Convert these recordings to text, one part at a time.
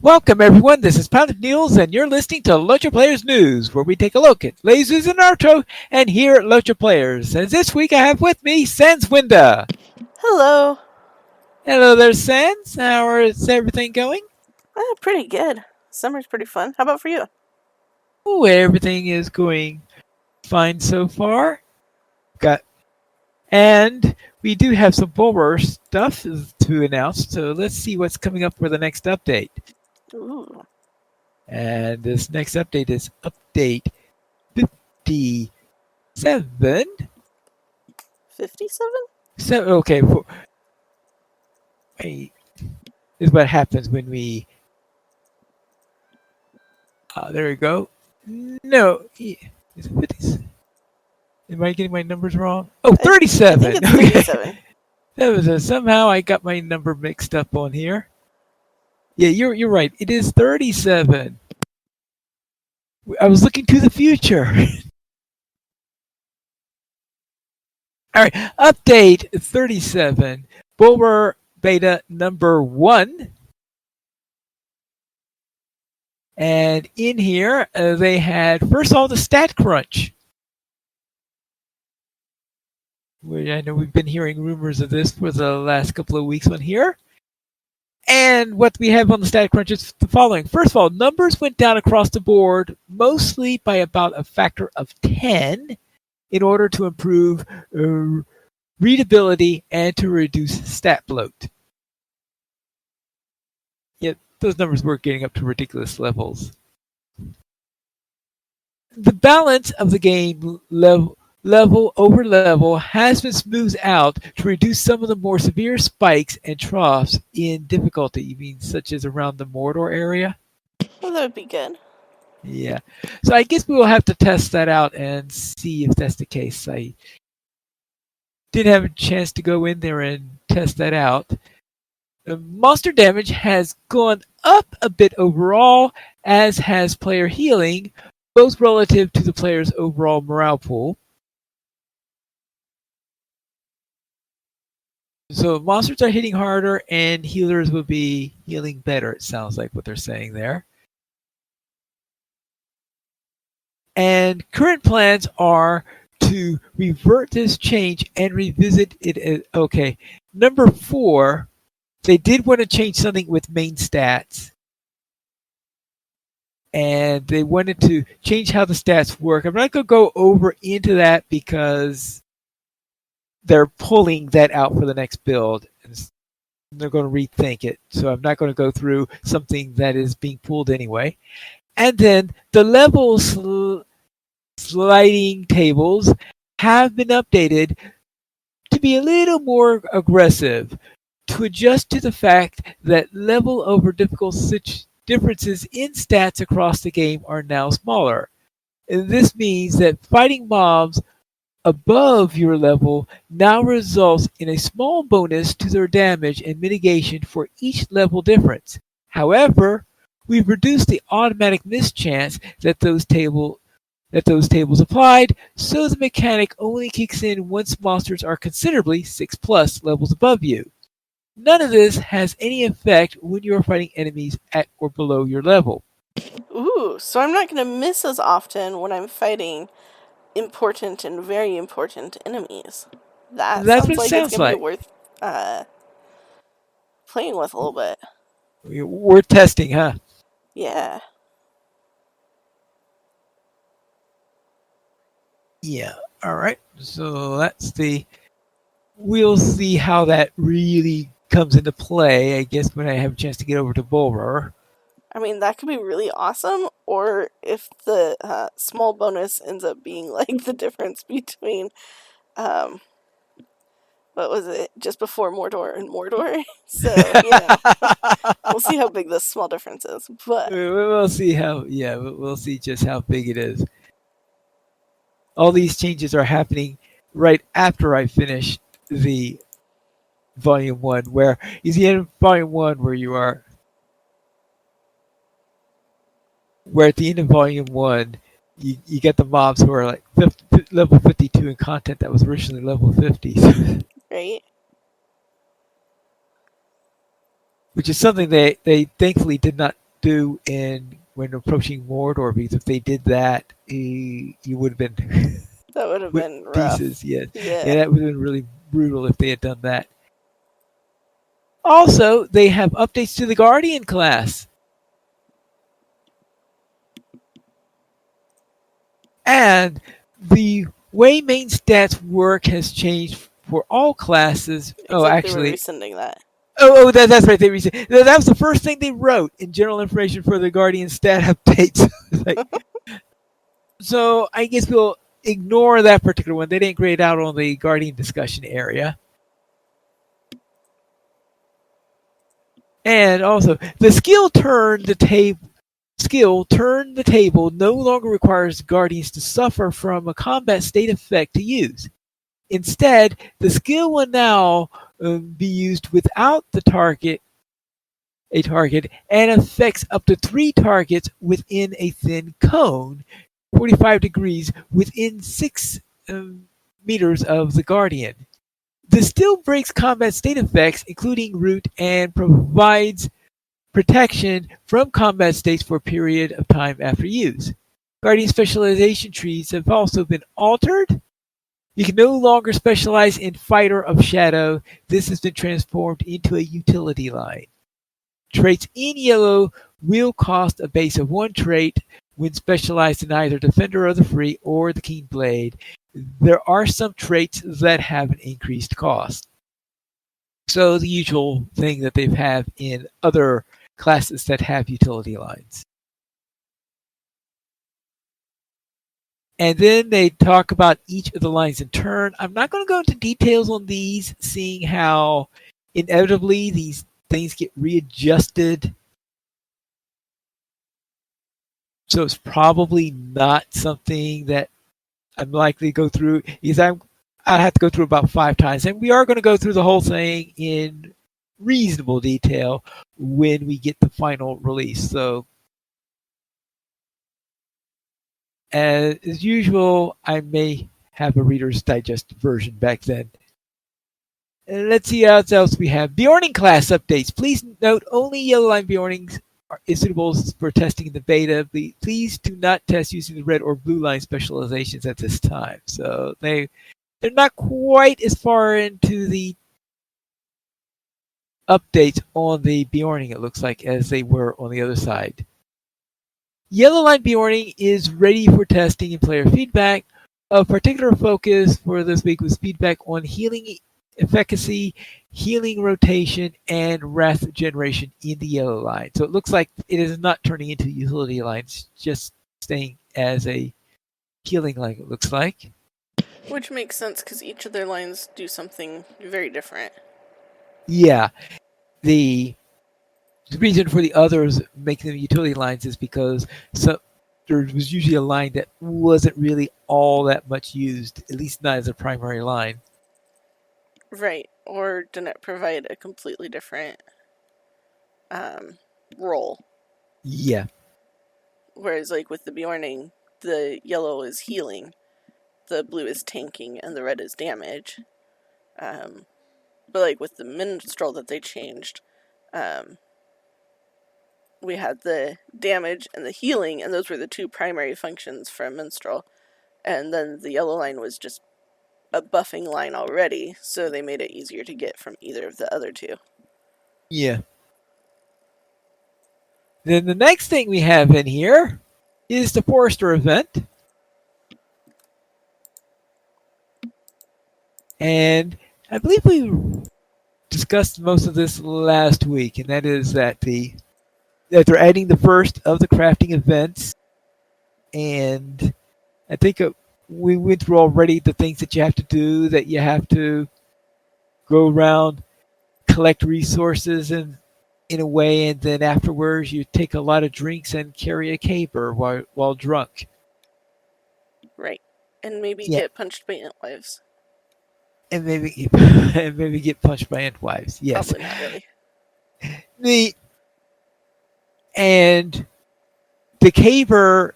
Welcome everyone, this is Planet News and you're listening to LOTRO Players News, where we take a look at lasers and LOTRO and here at LOTRO Players. And this week I have with me Sans Winda. Hello. Hello there, Sans. How is everything going? Pretty good. Summer's pretty fun. How about for you? Oh, everything is going fine so far. And we do have some Bulwer stuff to announce, so let's see what's coming up for the next update. Ooh. And this next update is update 57. 57? So, okay. Wait. This is what happens when we... there we go. No. Is it 50? Am I getting my numbers wrong? Oh, 37. I think it's 37. Okay. That was somehow I got my number mixed up on here. Yeah, you're right. It is 37. I was looking to the future. All right, update 37. Bulwer beta number 1. And in here, they had, first of all, the stat crunch. I know we've been hearing rumors of this for the last couple of weeks on here. And what we have on the stat crunch is the following. First of all, numbers went down across the board, mostly by about a factor of 10, in order to improve readability and to reduce stat bloat. Yet those numbers were getting up to ridiculous levels. The balance of the game level over level has been smoothed out to reduce some of the more severe spikes and troughs in difficulty. You mean such as around the Mordor area? Well, that would be good. Yeah. So I guess we will have to test that out and see if that's the case. I didn't have a chance to go in there and test that out. The monster damage has gone up a bit overall, as has player healing, both relative to the player's overall morale pool. So monsters are hitting harder and healers will be healing better, it sounds like what they're saying there. And current plans are to revert this change and revisit it. Okay, number 4, they did want to change something with main stats. And they wanted to change how the stats work. I'm not going to go over into that because they're pulling that out for the next build. And they're going to rethink it. So I'm not going to go through something that is being pulled anyway. And then the level sliding tables have been updated to be a little more aggressive, to adjust to the fact that level over difficulty differences in stats across the game are now smaller. And this means that fighting mobs above your level now results in a small bonus to their damage and mitigation for each level difference. However, we've reduced the automatic miss chance that those tables applied, so the mechanic only kicks in once monsters are considerably 6+ levels above you. None of this has any effect when you are fighting enemies at or below your level. Ooh, so I'm not going to miss as often when I'm fighting important and very important enemies. That That's sounds what like it it's sounds going to like. be worth playing with a little bit. We're testing, huh? Yeah. Yeah. All right. So we'll see how that really comes into play, I guess, when I have a chance to get over to Bulwer. I mean, that could be really awesome, or if the small bonus ends up being like the difference between, what was it, just before Mordor and Mordor? So, we'll see how big this small difference is. But we'll see we'll see just how big it is. All these changes are happening right after I finished the Volume 1, where you see in Volume 1 where at the end of Volume 1, you get the mobs who are like level 52 in content that was originally level 50. right? Which is something they thankfully did not do in when approaching Mordor, because if they did that, you would have been That would have with been rough. pieces. Yes, yeah, Yeah. that would have been really brutal if they had done that. Also, they have updates to the Guardian class, and the way main stats work has changed for all classes. Looks Oh, like they were actually, rescinding that. that's right. That was the first thing they wrote in general information for the Guardian stat updates. Like, so I guess we'll ignore that particular one. They didn't grade out on the Guardian discussion area. And also, the skill turn the table no longer requires Guardians to suffer from a combat state effect to use. Instead, the skill will now be used without a target and affects up to 3 targets within a thin cone, 45 degrees within 6 meters of the Guardian. This still breaks combat state effects, including root, and provides protection from combat states for a period of time after use. Guardian specialization trees have also been altered. You can no longer specialize in Fighter of Shadow. This has been transformed into a utility line. Traits in yellow will cost a base of 1 trait when specialized in either Defender of the Free or the Keen Blade. There are some traits that have an increased cost. So the usual thing that they've had in other classes that have utility lines. And then they talk about each of the lines in turn. I'm not going to go into details on these, seeing how inevitably these things get readjusted. So it's probably not something that I'm likely to go through, because I have to go through about 5 times. And we are going to go through the whole thing in reasonable detail when we get the final release. So as usual, I may have a Reader's Digest version back then. Let's see what else we have. Bjorning class updates. Please note only Yellow Line Bjornings is suitable for testing in the beta. Please do not test using the red or blue line specializations at this time. So they're not quite as far into the updates on the Bjorning, it looks like, as they were on the other side. Yellow Line Bjorning is ready for testing and player feedback. Of particular focus for this week was feedback on healing efficacy, healing rotation, and wrath generation in the yellow line. So it looks like it is not turning into utility lines, just staying as a healing line, it looks like. Which makes sense because each of their lines do something very different. Yeah. The reason for the others making them utility lines is because there was usually a line that wasn't really all that much used, at least not as a primary line. Right. Or didn't provide a completely different role. Yeah. Whereas, like, with the Bjorning, the yellow is healing, the blue is tanking, and the red is damage. But, like, with the Minstrel that they changed, we had the damage and the healing, and those were the 2 primary functions from Minstrel. And then the yellow line was just a buffing line already, so they made it easier to get from either of the other 2. Yeah. Then the next thing we have in here is the Forester event. And I believe we discussed most of this last week, and that is that they're adding the first of the crafting events, and I think we went through already the things that you have to do. That you have to go around, collect resources, and in a way, and then afterwards you take a lot of drinks and carry a caber while drunk. Right. And maybe Yeah, get punched by antwives. and maybe get punched by antwives. Yes, Probably not really. the and the caber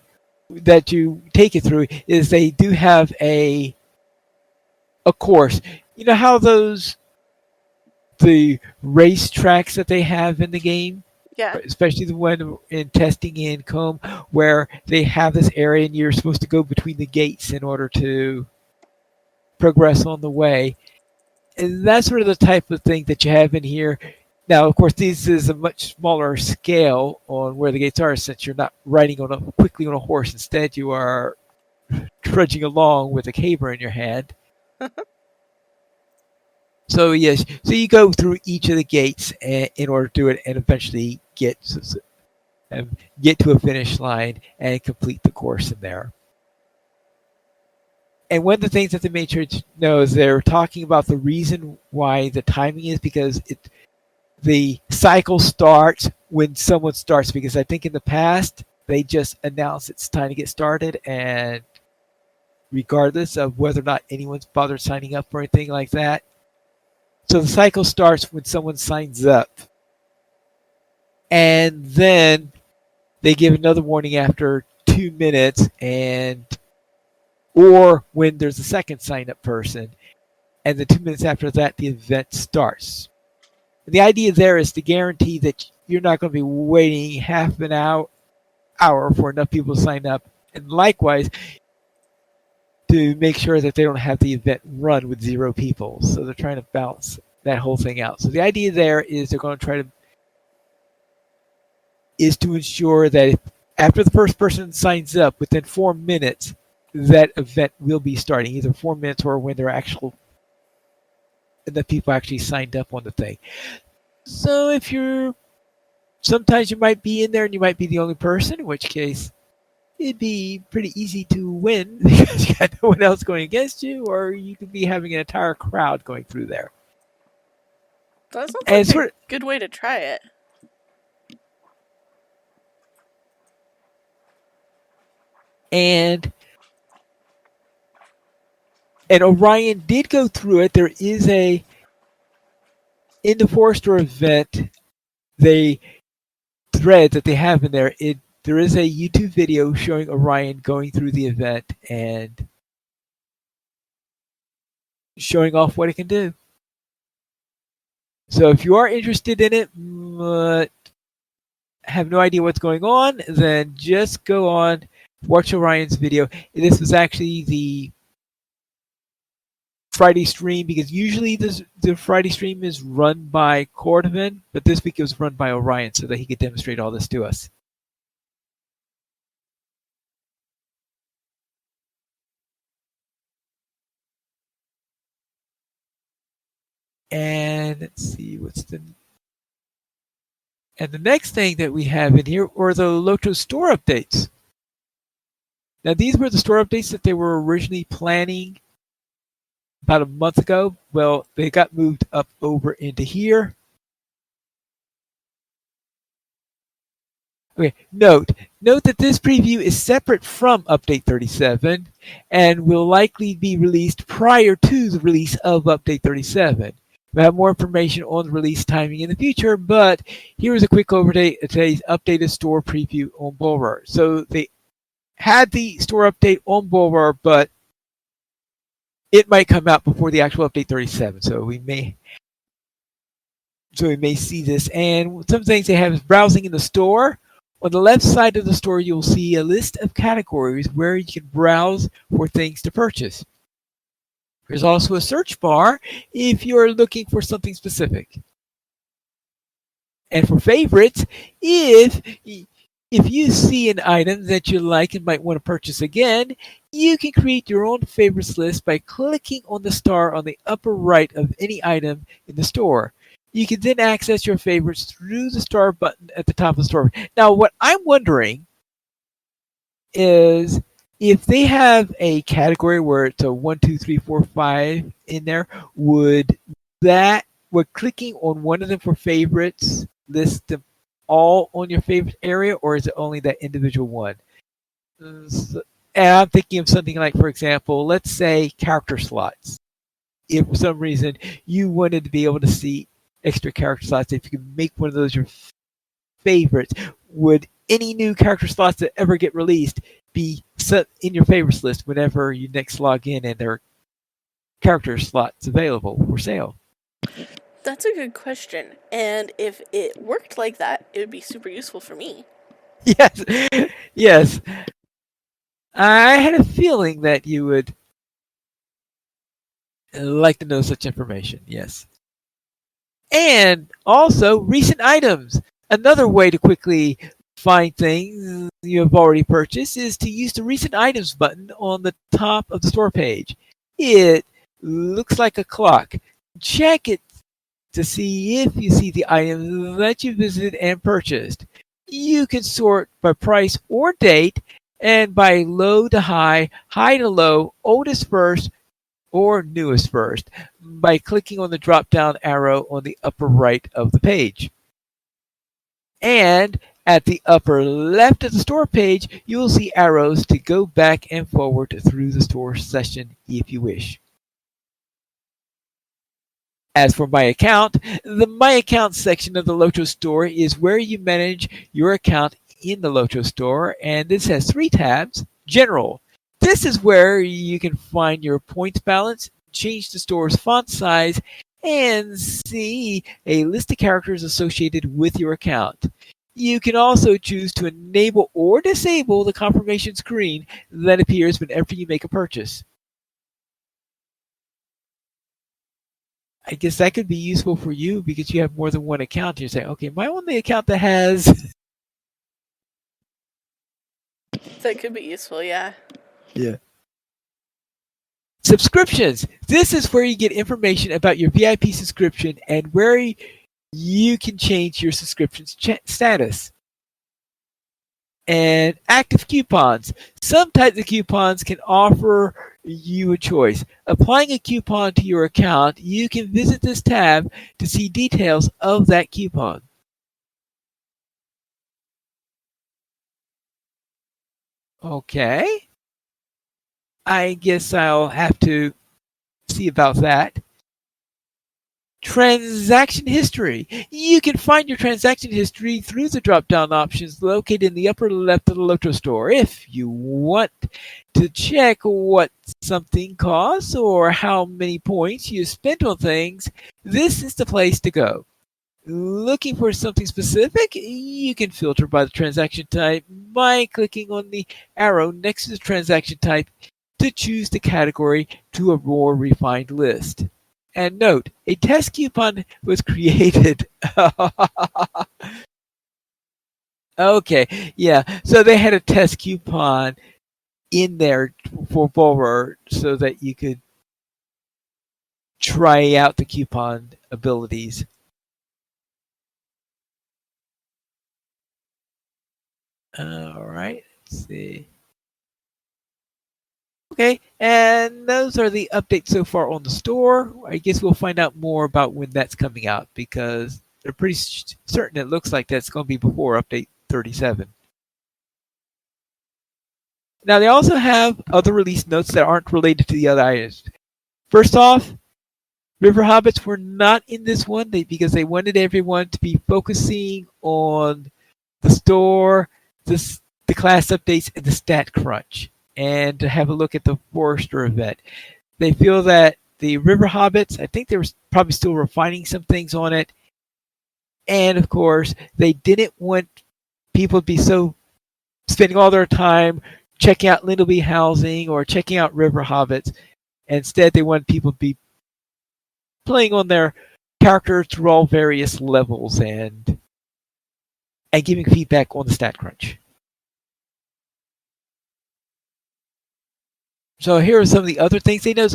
that you take it through is they do have a course. You know how the race tracks that they have in the game? Yeah. especially the one in testing in Combe, where they have this area and you're supposed to go between the gates in order to progress on the way. And that's sort of the type of thing that you have in here. Now, of course, this is a much smaller scale on where the gates are, since you're not riding quickly on a horse. Instead, you are trudging along with a caber in your hand. So yes, so you go through each of the gates in order to do it, and eventually get to a finish line and complete the course in there. And one of the things that they made sure to know is they're talking about the reason why the timing is because the cycle starts when someone starts. Because I think in the past they just announced it's time to get started, and regardless of whether or not anyone's bothered signing up or anything like that. So the cycle starts when someone signs up. And then they give another warning after 2 minutes, and or when there's a second sign up person. And then 2 minutes after that, the event starts. And the idea there is to guarantee that you're not going to be waiting half an hour for enough people to sign up. And likewise, to make sure that they don't have the event run with 0 people. So they're trying to balance that whole thing out. So the idea there is they're going to try to ensure that if, after the first person signs up, within 4 minutes, that event will be starting, either 4 minutes or when the people actually signed up on the thing. So sometimes you might be in there and you might be the only person, in which case it'd be pretty easy to win because you got no one else going against you, or you could be having an entire crowd going through there. That sounds like a good way to try it. And Orion did go through it. There is in the Forester event, they thread that they have in there. There is a YouTube video showing Orion going through the event and showing off what it can do. So if you are interested in it but have no idea what's going on, then just go on, watch Orion's video. This was actually the Friday stream, because usually the Friday stream is run by Cordovan, but this week it was run by Orion so that he could demonstrate all this to us. And let's see, and the next thing that we have in here are the LOTRO store updates. Now these were the store updates that they were originally planning about a month ago. Well, they got moved up over into here. Okay, note that this preview is separate from Update 37 and will likely be released prior to the release of Update 37. We'll have more information on the release timing in the future, but here is a quick overview of today's updated store preview on Bulwer. So they had the store update on Bulwer, but it might come out before the actual Update 37, so we may see this. And some things they have is browsing in the store. On the left side of the store, you'll see a list of categories where you can browse for things to purchase. There's also a search bar if you're looking for something specific. And for favorites, if you see an item that you like and might want to purchase again, you can create your own favorites list by clicking on the star on the upper right of any item in the store. You can then access your favorites through the star button at the top of the store. Now, what I'm wondering is if they have a category where it's a 1, 2, 3, 4, 5 in there, would clicking on one of them for favorites list them all on your favorite area, or is it only that individual one? And I'm thinking of something like, for example, let's say character slots. If for some reason you wanted to be able to see extra character slots, if you could make one of those your favorites, would any new character slots that ever get released be set in your favorites list whenever you next log in and there are character slots available for sale? That's a good question. And if it worked like that, it would be super useful for me. Yes, yes. I had a feeling that you would like to know such information. Yes. And also recent items. Another way to quickly find things you have already purchased is to use the recent items button on the top of the store page. It looks like a clock. Check it to see if you see the items that you visited and purchased. You can sort by price or date and by low to high, high to low, oldest first, or newest first by clicking on the drop down arrow on the upper right of the page. And at the upper left of the store page, you will see arrows to go back and forward through the store session if you wish. As for My Account, the My Account section of the LOTRO store is where you manage your account in the LOTRO store, and this has three tabs. General. This is where you can find your points balance, change the store's font size, and see a list of characters associated with your account. You can also choose to enable or disable the confirmation screen that appears whenever you make a purchase. I guess that could be useful for you because you have more than one account. You're saying, okay, my only account that has. That could be useful, yeah. Yeah. Subscriptions. This is where you get information about your VIP subscription and where you can change your subscription status. And active coupons. Some types of coupons can offer you a choice. Applying a coupon to your account, you can visit this tab to see details of that coupon. Okay. I guess I'll have to see about that. Transaction history. You can find your transaction history through the drop-down options located in the upper left of the LOTRO store. If you want to check what something costs or how many points you spent on things, this is the place to go. Looking for something specific, you can filter by the transaction type by clicking on the arrow next to the transaction type to choose the category to a more refined list. And note, a test coupon was created. Okay, yeah. So they had a test coupon in there for Bulwer so that you could try out the coupon abilities. All right, let's see. Okay, and those are the updates so far on the store. I guess we'll find out more about when that's coming out because they're pretty certain it looks like that's going to be before update 37. Now they also have other release notes that aren't related to the other items. First off, River Hobbits were not in this one because they wanted everyone to be focusing on the store, the class updates, and the stat crunch, and to have a look at the Forester event. They feel that the River Hobbits, I think they were probably still refining some things on it, and of course, they didn't want people to be so spending all their time checking out Lindleby Housing or checking out River Hobbits. Instead, they wanted people to be playing on their characters through all various levels and giving feedback on the stat crunch. So here are some of the other things they know.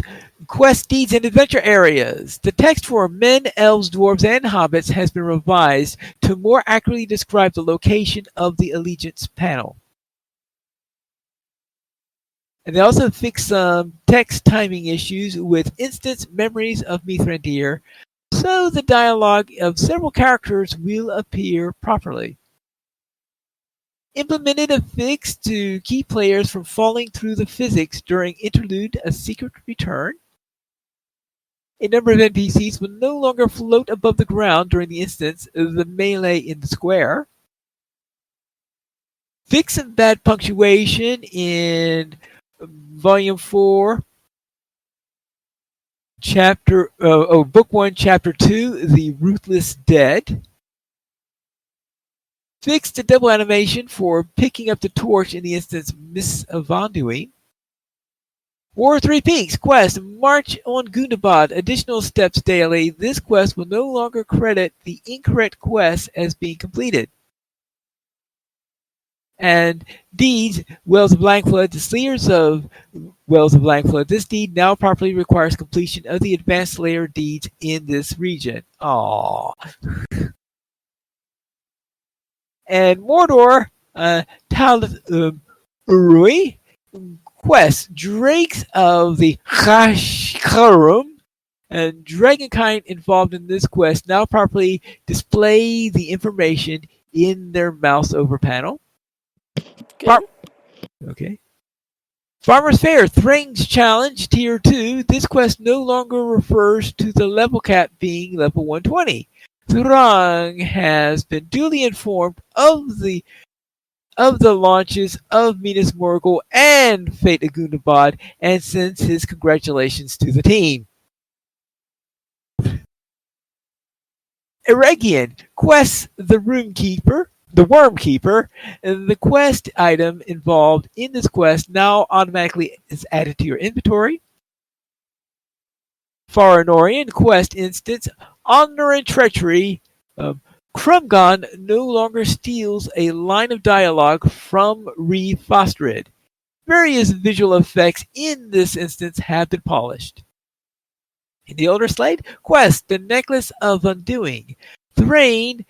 Quest, deeds, and adventure areas. The text for men, elves, dwarves, and hobbits has been revised to more accurately describe the location of the allegiance panel. And they also fixed some text timing issues with instance memories of Mithrandir, so the dialogue of several characters will appear properly. Implemented a fix to keep players from falling through the physics during Interlude: A Secret Return. A number of NPCs will no longer float above the ground during the instance of the melee in the square. Fix some bad punctuation in Volume 4 Book 1, Chapter 2, The Ruthless Dead. Fixed a double animation for picking up the torch in the instance Miss Avanduin. War of Three Peaks quest, March on Gundabad, additional steps daily. This quest will no longer credit the incorrect quest as being completed. And deeds, Wells of Blankflood, the Slayers of Wells of Blankflood. This deed now properly requires completion of the advanced Slayer deeds in this region. Aww. And Mordor, Tal Urui, quest, Drakes of the Hashkarum, and Dragonkind involved in this quest now properly display the information in their mouse over panel. Good. Okay. Farmer's Fair, Thring's Challenge, Tier 2. This quest no longer refers to the level cap being level 120. Thrang has been duly informed of the launches of Minas Morgul and Fate of Gundabad and sends his congratulations to the team. Eregion quests the Worm Keeper. The quest item involved in this quest now automatically is added to your inventory. Farinorian quest instance, Honor and Treachery. Krumgon no longer steals a line of dialogue from Re Fostrid. Various visual effects in this instance have been polished. In the Elder Slate quest, the Necklace of Undoing. Thrain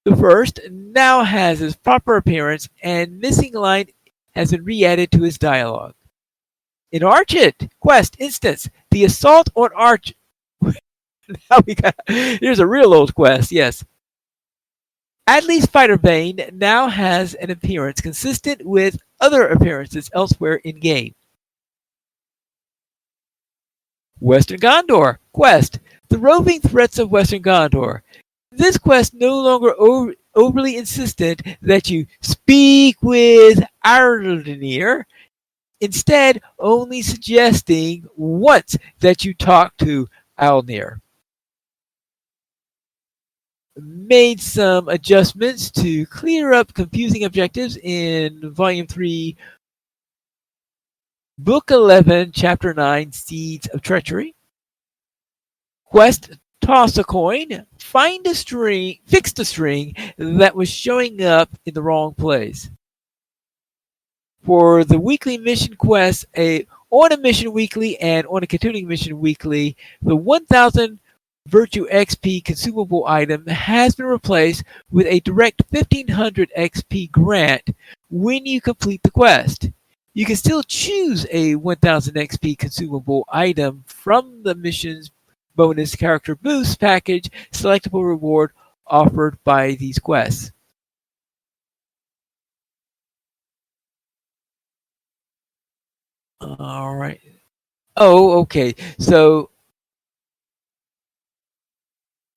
the First now has his proper appearance, and missing line has been re-added to his dialogue. In Archit quest instance, the Assault on Arch. Here's a real old quest, yes. Adley's Spiderbane now has an appearance consistent with other appearances elsewhere in game. Western Gondor quest, the Roving Threats of Western Gondor. This quest no longer overly insistent that you speak with Ardenir, instead only suggesting once that you talk to Alnir. Made some adjustments to clear up confusing objectives in Volume 3, Book 11, Chapter 9, Seeds of Treachery. Quest, toss a coin, find a string, fix the string that was showing up in the wrong place. For the weekly mission quest, on a mission weekly and on a continuing mission weekly, the 1000 Virtue XP consumable item has been replaced with a direct 1500 XP grant when you complete the quest. You can still choose a 1000 XP consumable item from the mission's bonus character boost package selectable reward offered by these quests. All right. Oh, okay. So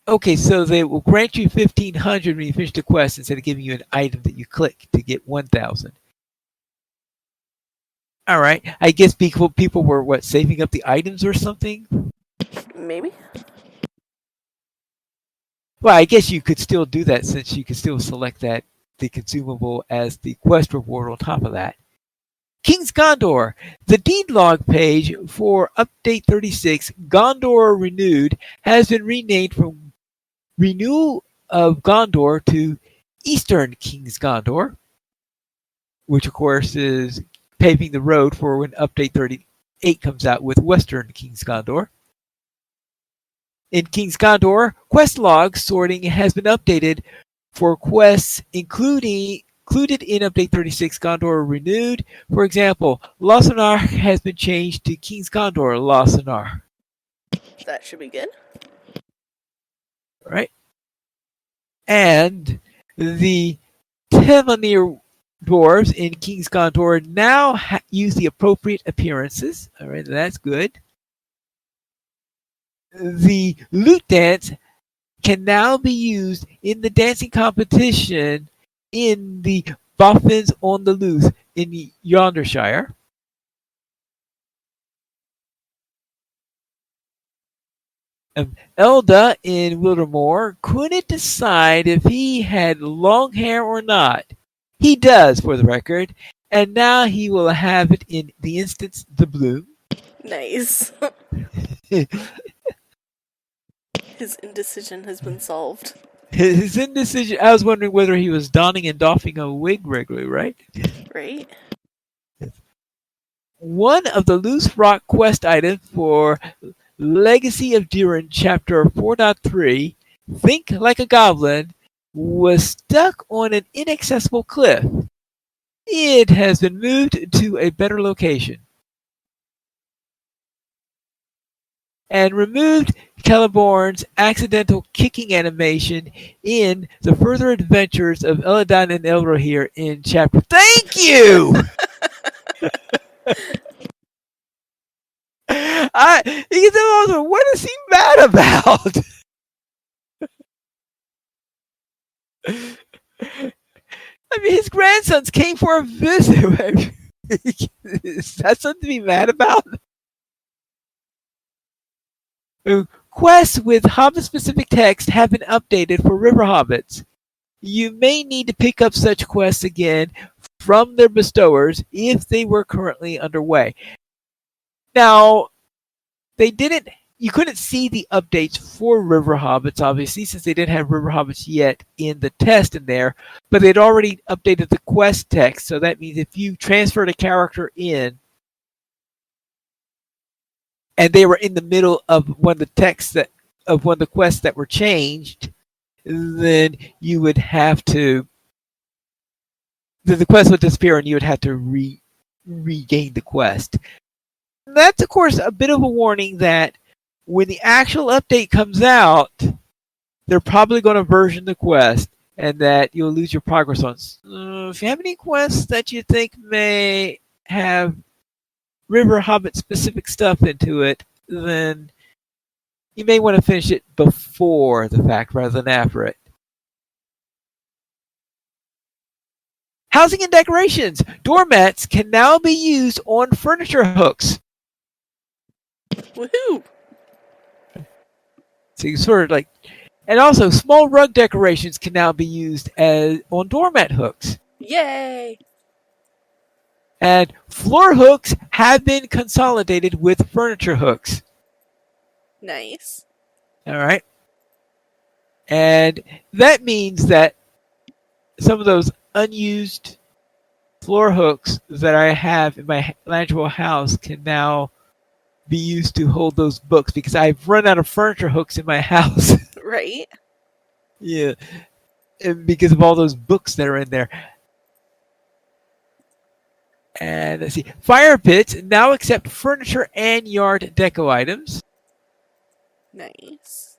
they will grant you 1500 when you finish the quest instead of giving you an item that you click to get 1000. All right. I guess people were saving up the items or something? Maybe. Well, I guess you could still do that since you could still select the consumable as the quest reward on top of that. King's Gondor. The deed log page for Update 36, Gondor Renewed, has been renamed from Renewal of Gondor to Eastern King's Gondor, which of course is paving the road for when Update 38 comes out with Western King's Gondor. In King's Gondor, quest log sorting has been updated for quests included in Update 36 Gondor Renewed. For example, Losanar has been changed to King's Gondor Losanar. That should be good. Right? And the Tevanir dwarves in King's Gondor now use the appropriate appearances. All right, that's good. The loot dance can now be used in the dancing competition in the Boffins on the Loose in Yondershire. Elda in Wildermore couldn't decide if he had long hair or not. He does, for the record, and now he will have it in the instance the bloom. Nice. His indecision has been solved. His indecision. I was wondering whether he was donning and doffing a wig regularly, right? Right? One of the loose rock quest items for Legacy of Durin Chapter 4.3, Think Like a Goblin, was stuck on an inaccessible cliff. It has been moved to a better location and removed Celeborn's accidental kicking animation in the further adventures of Eladon and Elrohir in chapter. Thank you! You can also, what is he mad about? I mean, his grandsons came for a visit. Is that something to be mad about? Quests with Hobbit-specific text have been updated for River Hobbits. You may need to pick up such quests again from their bestowers if they were currently underway. Now, they didn't. You couldn't see the updates for River Hobbits, obviously, since they didn't have River Hobbits yet in the test in there. But they'd already updated the quest text, so that means if you transferred a character in, and they were in the middle of one of the texts that of one of the quests that were changed, then you would have to. The quest would disappear, and you would have to regain the quest. That's, of course, a bit of a warning that when the actual update comes out, they're probably going to version the quest, and that you'll lose your progress on. So if you have any quests that you think may have River Hobbit specific stuff into it, then you may want to finish it before the fact rather than after it. Housing and decorations. Doormats can now be used on furniture hooks. Woohoo! So you sort of like, and also small rug decorations can now be used as on doormat hooks. Yay! And floor hooks have been consolidated with furniture hooks. Nice. All right. And that means that some of those unused floor hooks that I have in my Langeville house can now be used to hold those books because I've run out of furniture hooks in my house. Right? Yeah. And because of all those books that are in there. And let's see. Fire pits now accept furniture and yard deco items. Nice.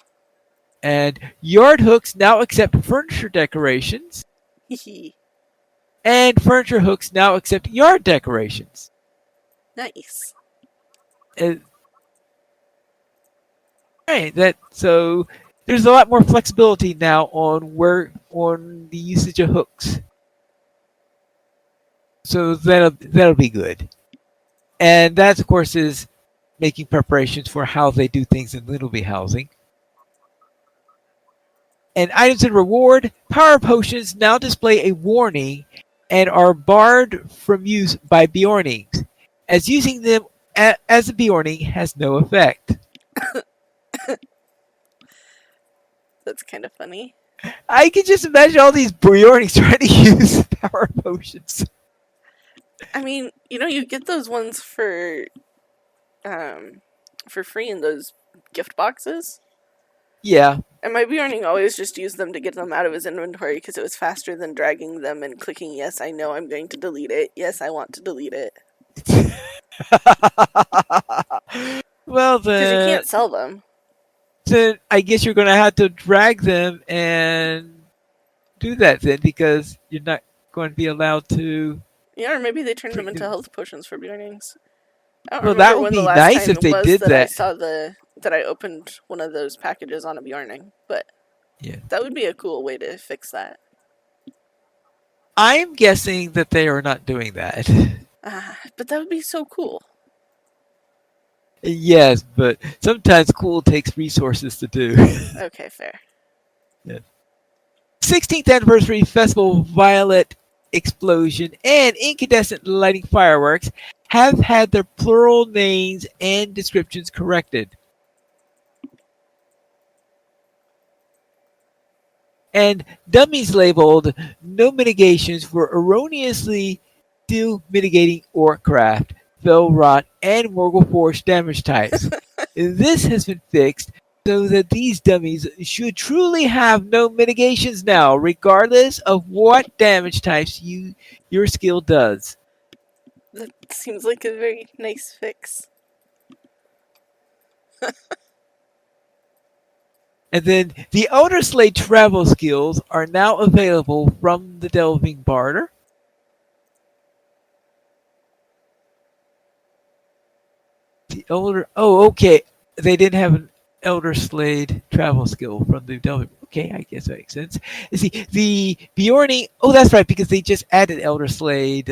And yard hooks now accept furniture decorations. Hee. And furniture hooks now accept yard decorations. Nice. Right. So there's a lot more flexibility now on the usage of hooks. So that'll be good. And that, of course, is making preparations for how they do things in Littleby housing. And items in reward, power potions now display a warning and are barred from use by Bjornings, as using them as a Bjorning has no effect. That's kind of funny. I can just imagine all these Bjornings trying to use power potions. I mean, you get those ones for free in those gift boxes. Yeah. And my Bjorning always just used them to get them out of his inventory because it was faster than dragging them and clicking, yes, I know I'm going to delete it. Yes, I want to delete it. Well, Because you can't sell them. Then I guess you're going to have to drag them and do that then because you're not going to be allowed to. Yeah, or maybe they turned them into health potions for Bjornings. I don't Well, remember that would when be the last nice time if they was did that I that. saw that I opened one of those packages on a Bjorning, but Yeah. that would be a cool way to fix that. I'm guessing that they are not doing that. But that would be so cool. Yes, but sometimes cool takes resources to do. Okay, fair. Yes. 16th anniversary festival violet explosion and incandescent lighting fireworks have had their plural names and descriptions corrected. And dummies labeled no mitigations were erroneously steel mitigating orc craft, fell rot, and Morgul Force damage types. This has been fixed so that these dummies should truly have no mitigations now, regardless of what damage types your skill does. That seems like a very nice fix. And then the Elder Slate travel skills are now available from the Delving Barter. The Elder. Oh, okay. They didn't have an Elder Slade travel skill from the Delving. Okay, I guess that makes sense. Let's see. The Bjorning. Oh, that's right, because they just added Elder Slade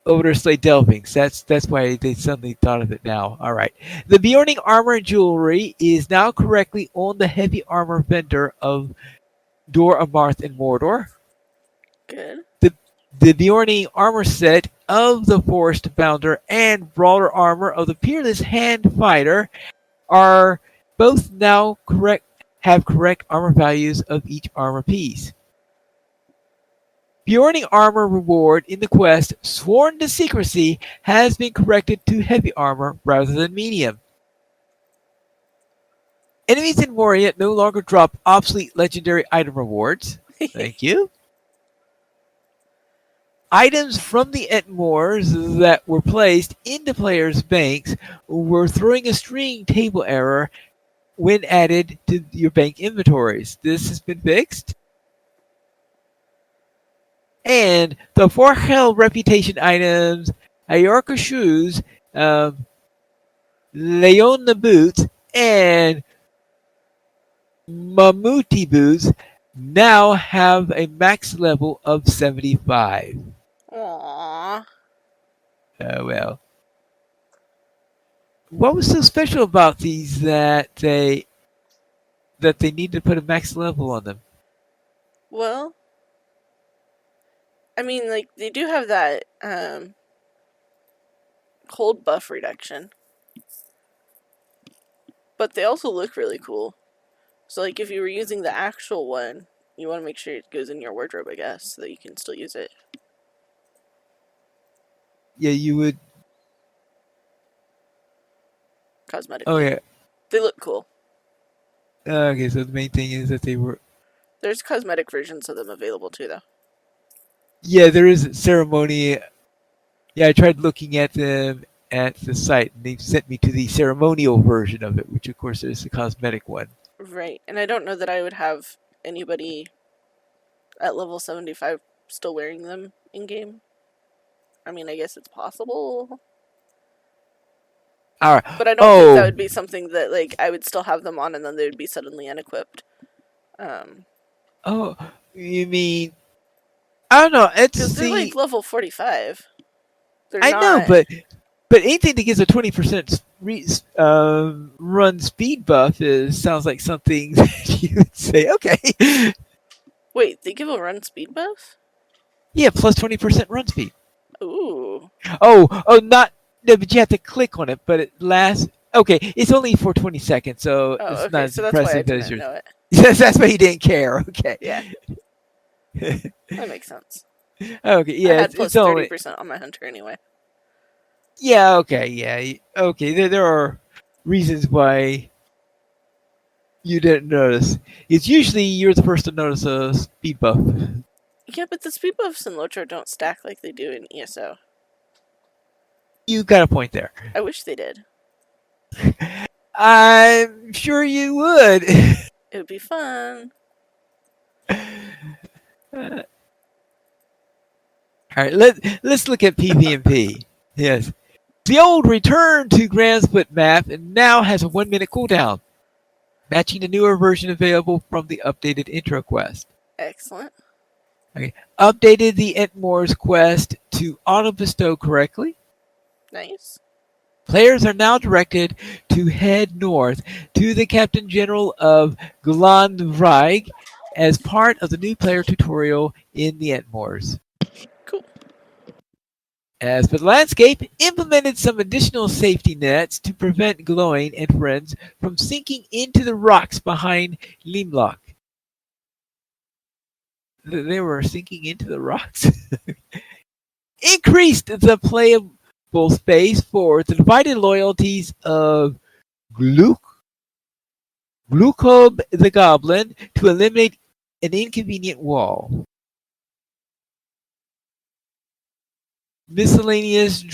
Delvings. That's why they suddenly thought of it now. All right. The Bjorning armor and jewelry is now correctly on the heavy armor vendor of Door of Marth and Mordor. Good. The the Bjorning armor set of the Forest Bounder and Brawler armor of the Peerless Hand Fighter are both now correct have correct armor values of each armor piece. Bjorning armor reward in the quest Sworn to Secrecy has been corrected to heavy armor rather than medium. Enemies in Moria no longer drop obsolete legendary item rewards. Thank you. Items from the Etmors that were placed into players' banks were throwing a string table error when added to your bank inventories. This has been fixed. And the Forhel reputation items, Ayorka shoes, Leona boots, and Mamuti boots now have a max level of 75. Aww. Oh well. What was so special about these that they need to put a max level on them? Well, I mean, like, they do have that cold buff reduction, but they also look really cool. So, like, if you were using the actual one, you want to make sure it goes in your wardrobe, I guess, so that you can still use it Yeah, you would. Oh cosmetically. yeah. They look cool. Okay, so the main thing is that they were. There's cosmetic versions of them available too, though. Yeah, there is a ceremony. Yeah, I tried looking at them at the site, and they sent me to the ceremonial version of it, which of course is the cosmetic one. Right, and I don't know that I would have anybody at level 75 still wearing them in game. I mean, I guess it's possible, All right. but I don't think that Oh, would be something that, like, I would still have them on and then they would be suddenly unequipped. oh, you mean I don't know. It's Because they're like the level 45. They're I know, not. but anything that gives a 20% run speed buff is sounds like something that you would say. Okay, Wait, they give a run speed buff? yeah, plus 20% run speed. Ooh. Not no, but you have to click on it, but it lasts. Okay, it's only for 20 seconds, so Oh, it's not okay, as so that's why I impressive as didn't yours. know it. Yes, that's why you didn't care. Okay. Yeah, that makes sense. Okay. I Yeah, had it's plus only. 30% on my hunter anyway. Yeah. Okay. Yeah. Okay. There are reasons why you didn't notice. It's usually you're the first to notice a speed buff. Yeah, but the speed buffs in LOTRO don't stack like they do in ESO. You got a point there. I wish they did. I'm sure you would. It would be fun. All right. Let's look at PvP. Yes. The old return to Grand Split map and now has a 1 minute cooldown, matching the newer version available from the updated intro quest. Excellent. Okay. Updated the Entmore's quest to auto bestow correctly. Nice. Players are now directed to head north to the Captain General of Glanvrig as part of the new player tutorial in the Entmoors. Cool. As for the landscape, implemented some additional safety nets to prevent Glowing and friends from sinking into the rocks behind Limlock. They were sinking into the rocks? Increased the playable space for the divided loyalties of Glukob the Goblin to eliminate an inconvenient wall. Miscellaneous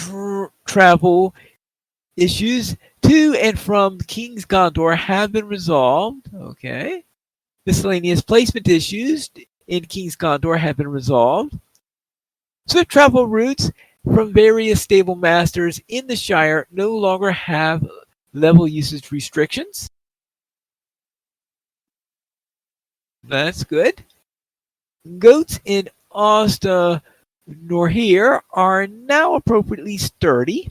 travel issues to and from King's Gondor have been resolved. Okay. Miscellaneous placement issues in King's Gondor have been resolved. Swift travel routes from various stable masters in the Shire no longer have level usage restrictions. That's good. Goats in Osta Norhir are now appropriately sturdy.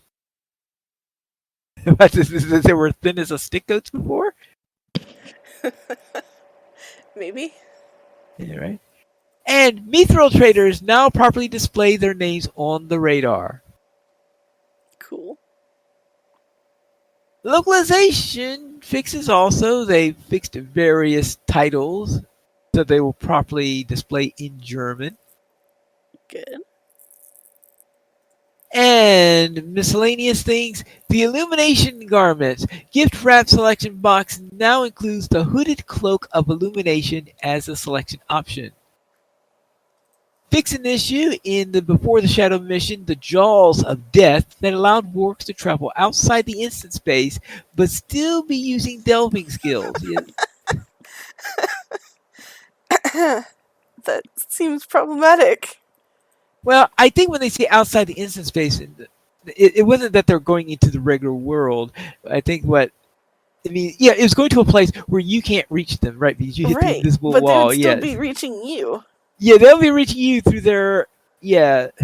They were thin as a stick goats before? Maybe. Yeah, right. And mithril traders now properly display their names on the radar. Cool. Localization fixes also. They fixed various titles so they will properly display in German. Good. And miscellaneous things. The illumination garments gift wrap selection box now includes the hooded cloak of illumination as a selection option. Fix an issue in the Before the Shadow mission, the Jaws of Death, that allowed Warks to travel outside the instant space but still be using delving skills. Yeah. That seems problematic. Well, I think when they say outside the instant space, it wasn't that they're going into the regular world. I think it was going to a place where you can't reach them, right? Because you hit the Right. invisible But they wall. would still Yes. be reaching you. Yeah, they'll be reaching you through their It's their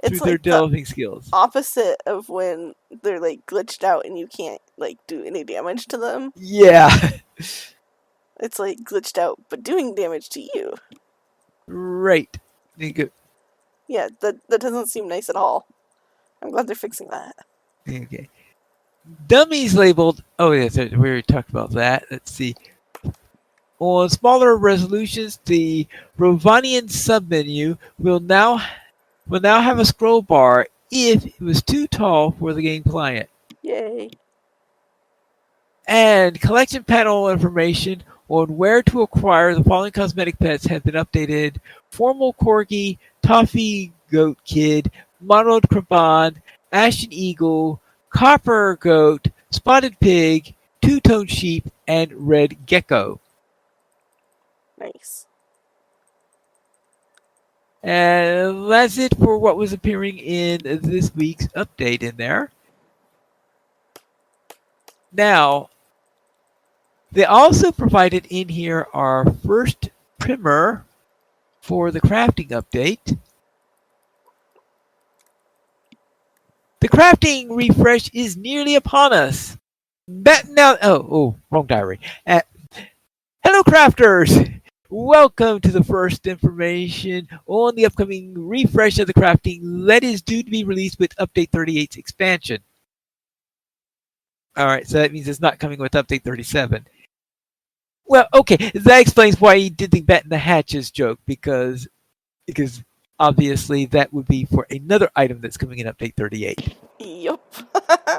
like the delving skills. opposite of when they're like glitched out and you can't like do any damage to them. Yeah. It's like glitched out but doing damage to you. Right. Yeah, that doesn't seem nice at all. I'm glad they're fixing that. Okay. Dummies labeled. Oh yes, we already talked about that. Let's see. On smaller resolutions, the Rovanian submenu will now have a scroll bar if it was too tall for the game client. Yay. And collection panel information on where to acquire the following cosmetic pets have been updated: Formal Corgi, Toffee Goat Kid, Mottled Craban, Ashen Eagle, Copper Goat, Spotted Pig, Two-Toned Sheep, and Red Gecko. Nice. And that's it for what was appearing in this week's update in there. Now, they also provided in here our first primer for the crafting update. The crafting refresh is nearly upon us. Wrong diary. Hello, crafters! Welcome to the first information on the upcoming refresh of the crafting that is due to be released with Update 38's expansion. Alright, so that means it's not coming with Update 37. Well, okay, that explains why he did the bat in the hatches joke, because obviously that would be for another item that's coming in Update 38. Yup.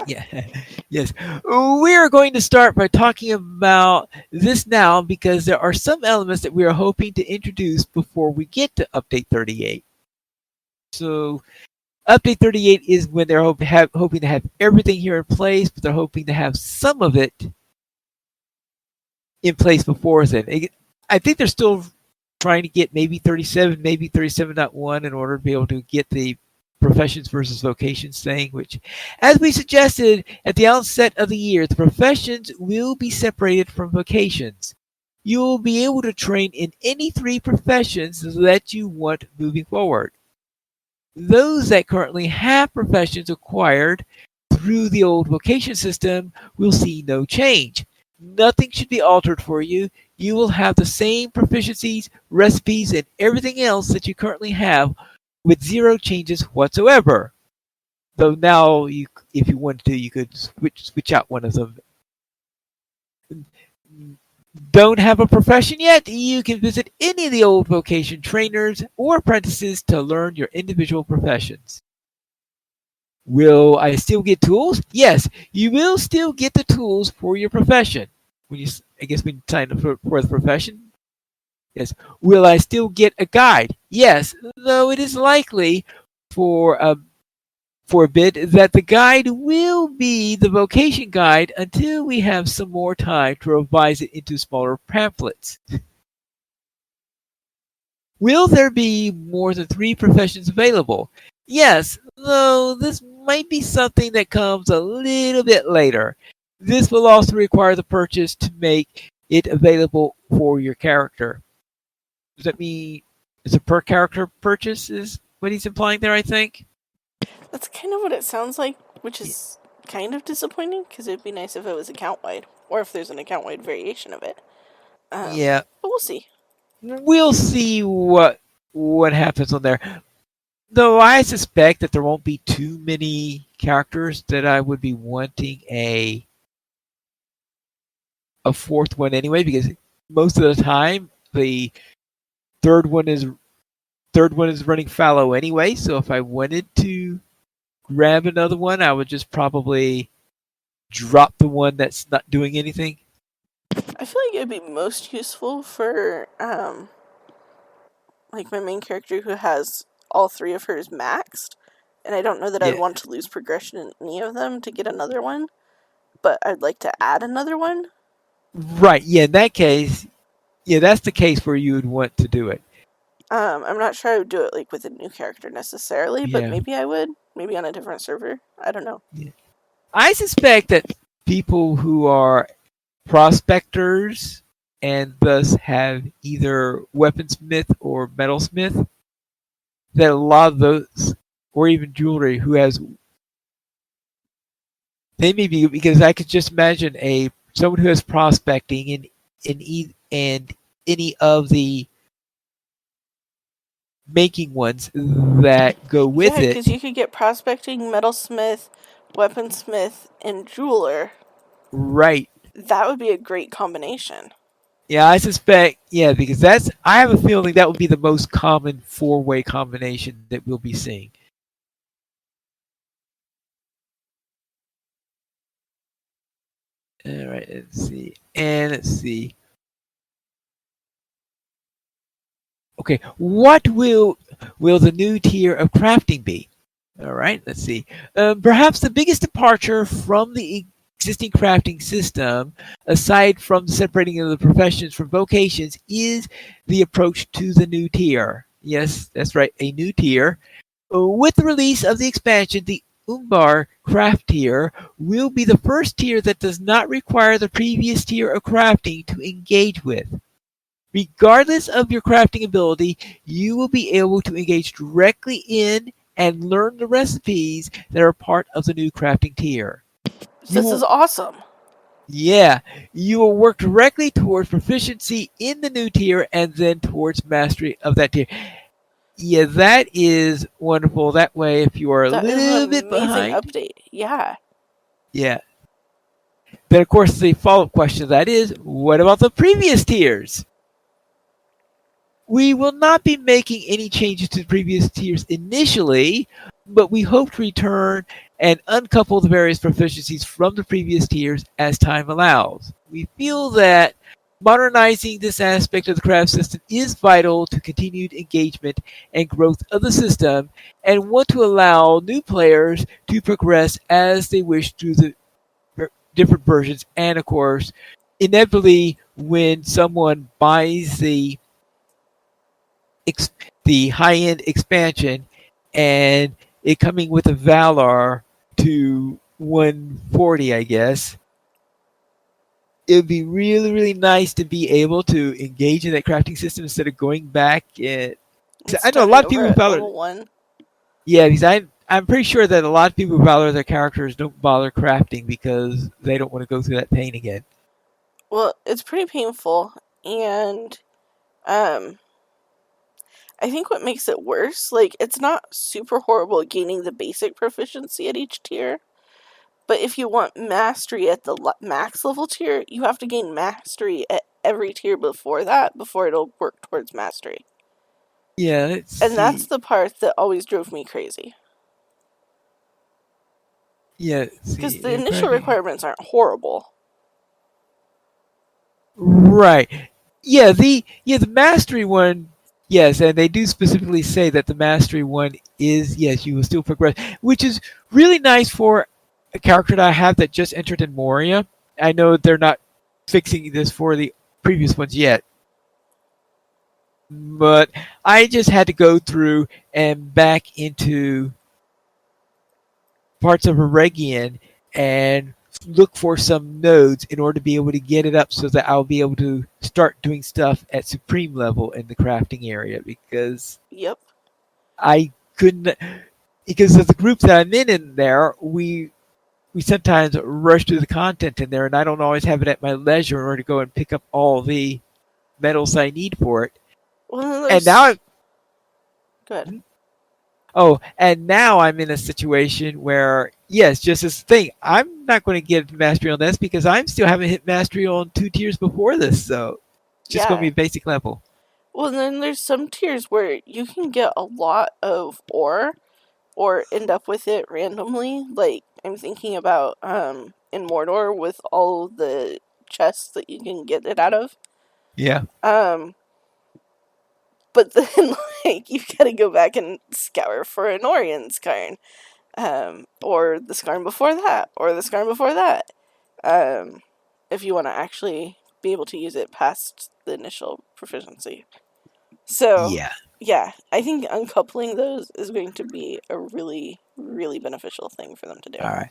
Yeah, yes. We are going to start by talking about this now because there are some elements that we are hoping to introduce before we get to Update 38. So, Update 38 is when they're hoping to have everything here in place, but they're hoping to have some of it in place before then. I think they're still trying to get maybe 37, maybe 37.1 in order to be able to get the professions versus vocations thing, which, as we suggested at the outset of the year, the professions will be separated from vocations. You will be able to train in any three professions that you want moving forward. Those that currently have professions acquired through the old vocation system will see no change. Nothing should be altered for you. You will have the same proficiencies, recipes, and everything else that you currently have with zero changes whatsoever. Though now, if you wanted to, you could switch out one of them. Don't have a profession yet? You can visit any of the old vocation trainers or apprentices to learn your individual professions. Will I still get tools? Yes, you will still get the tools for your profession. I guess when you sign up for the profession. Yes. Will I still get a guide? Yes, though it is likely for a for a bit that the guide will be the vocation guide until we have some more time to revise it into smaller pamphlets. Will there be more than 3 professions available? Yes, though this might be something that comes a little bit later. This will also require the purchase to make it available for your character. Does that mean it's a per character purchase? Is what he's implying there, I think? That's kind of what it sounds like, which Y- is kind of disappointing because it'd be nice if it was account wide, or if there's an account wide variation of it. Yeah, But we'll see. we'll see what happens on there. Though I suspect that there won't be too many characters that I would be wanting a fourth one anyway, because most of the time the third one is third one is running fallow anyway. So if I wanted to grab another one, I would just probably drop the one that's not doing anything. I feel like it'd be most useful for like my main character who has all 3 of hers maxed, and I don't know that I'd Yeah. want to lose progression in any of them to get another one, but I'd like to add another one. Right. Yeah. In that case, yeah, that's the case where you would want to do it. I'm not sure I would do it like with a new character necessarily, but Yeah. maybe I would. Maybe on a different server. I don't know. Yeah. I suspect that people who are prospectors and thus have either weaponsmith or metalsmith, that a lot of those, or even jewelry, who has, they may be, because I could just imagine a someone who has prospecting and any of the making ones that go with Yeah, because it. you could get prospecting, metalsmith, weaponsmith, and jeweler. Right. That would be a great combination. Yeah, I suspect. Yeah, because that's. I have a feeling that would be the most common four-way combination that we'll be seeing. All right, let's see. And let's see. Okay, what will the new tier of crafting be? All right, let's see. Perhaps the biggest departure from the existing crafting system, aside from separating of the professions from vocations, is the approach to the new tier. Yes, that's right, a new tier. With the release of the expansion, the Umbar craft tier will be the first tier that does not require the previous tier of crafting to engage with. Regardless of your crafting ability, you will be able to engage directly in and learn the recipes that are part of the new crafting tier. You This is will, awesome. yeah, you will work directly towards proficiency in the new tier and then towards mastery of that tier. Yeah, that is wonderful. That way, if you are a That is an little bit amazing behind, update. Yeah. yeah. Then, of course, the follow up question to that is, what about the previous tiers? We will not be making any changes to the previous tiers initially, but we hope to return and uncouple the various proficiencies from the previous tiers as time allows. We feel that modernizing this aspect of the craft system is vital to continued engagement and growth of the system, and want to allow new players to progress as they wish through the different versions. And of course, inevitably, when someone buys the high end expansion and it coming with a Valar to 140, I guess. It would be really, really nice to be able to engage in that crafting system instead of going back and And I know a lot starting of over people at felt level 1. yeah, because I'm pretty sure that a lot of people who valor their characters don't bother crafting because they don't want to go through that pain again. Well, it's pretty painful, and um, I think what makes it worse, like, it's not super horrible gaining the basic proficiency at each tier, but if you want mastery at the max level tier, you have to gain mastery at every tier before that before it'll work towards mastery. Yeah, let's And that's see. the part that always drove me crazy. Yeah, let's Because see. the initial Crafting. requirements aren't horrible. Right. The mastery one, yes, and they do specifically say that the mastery one is, yes, you will still progress, which is really nice for a character that I have that just entered in Moria. I know they're not fixing this for the previous ones yet, but I just had to go through and back into parts of Eregion and look for some nodes in order to be able to get it up so that I'll be able to start doing stuff at supreme level in the crafting area because Yep. I couldn't because of the group that I'm in there we sometimes rush through the content in there and I don't always have it at my leisure in order to go and pick up all the metals I need for it. Well, then And now there's. Good. and now I'm in a situation where, yes, just this thing. I'm not going to get mastery on this because I'm still haven't hit mastery on 2 tiers before this, so it's just going to Yeah. be basic level. Well, then there's some tiers where you can get a lot of ore or end up with it randomly. Like, I'm thinking about in Mordor with all the chests that you can get it out of. Yeah. Um, but then, like, you've got to go back and scour for an Orion Skarn. Or the Skarn before that, or the Skarn before that. If you want to actually be able to use it past the initial proficiency. So, Yeah. yeah, I think uncoupling those is going to be a really, really beneficial thing for them to do. All right.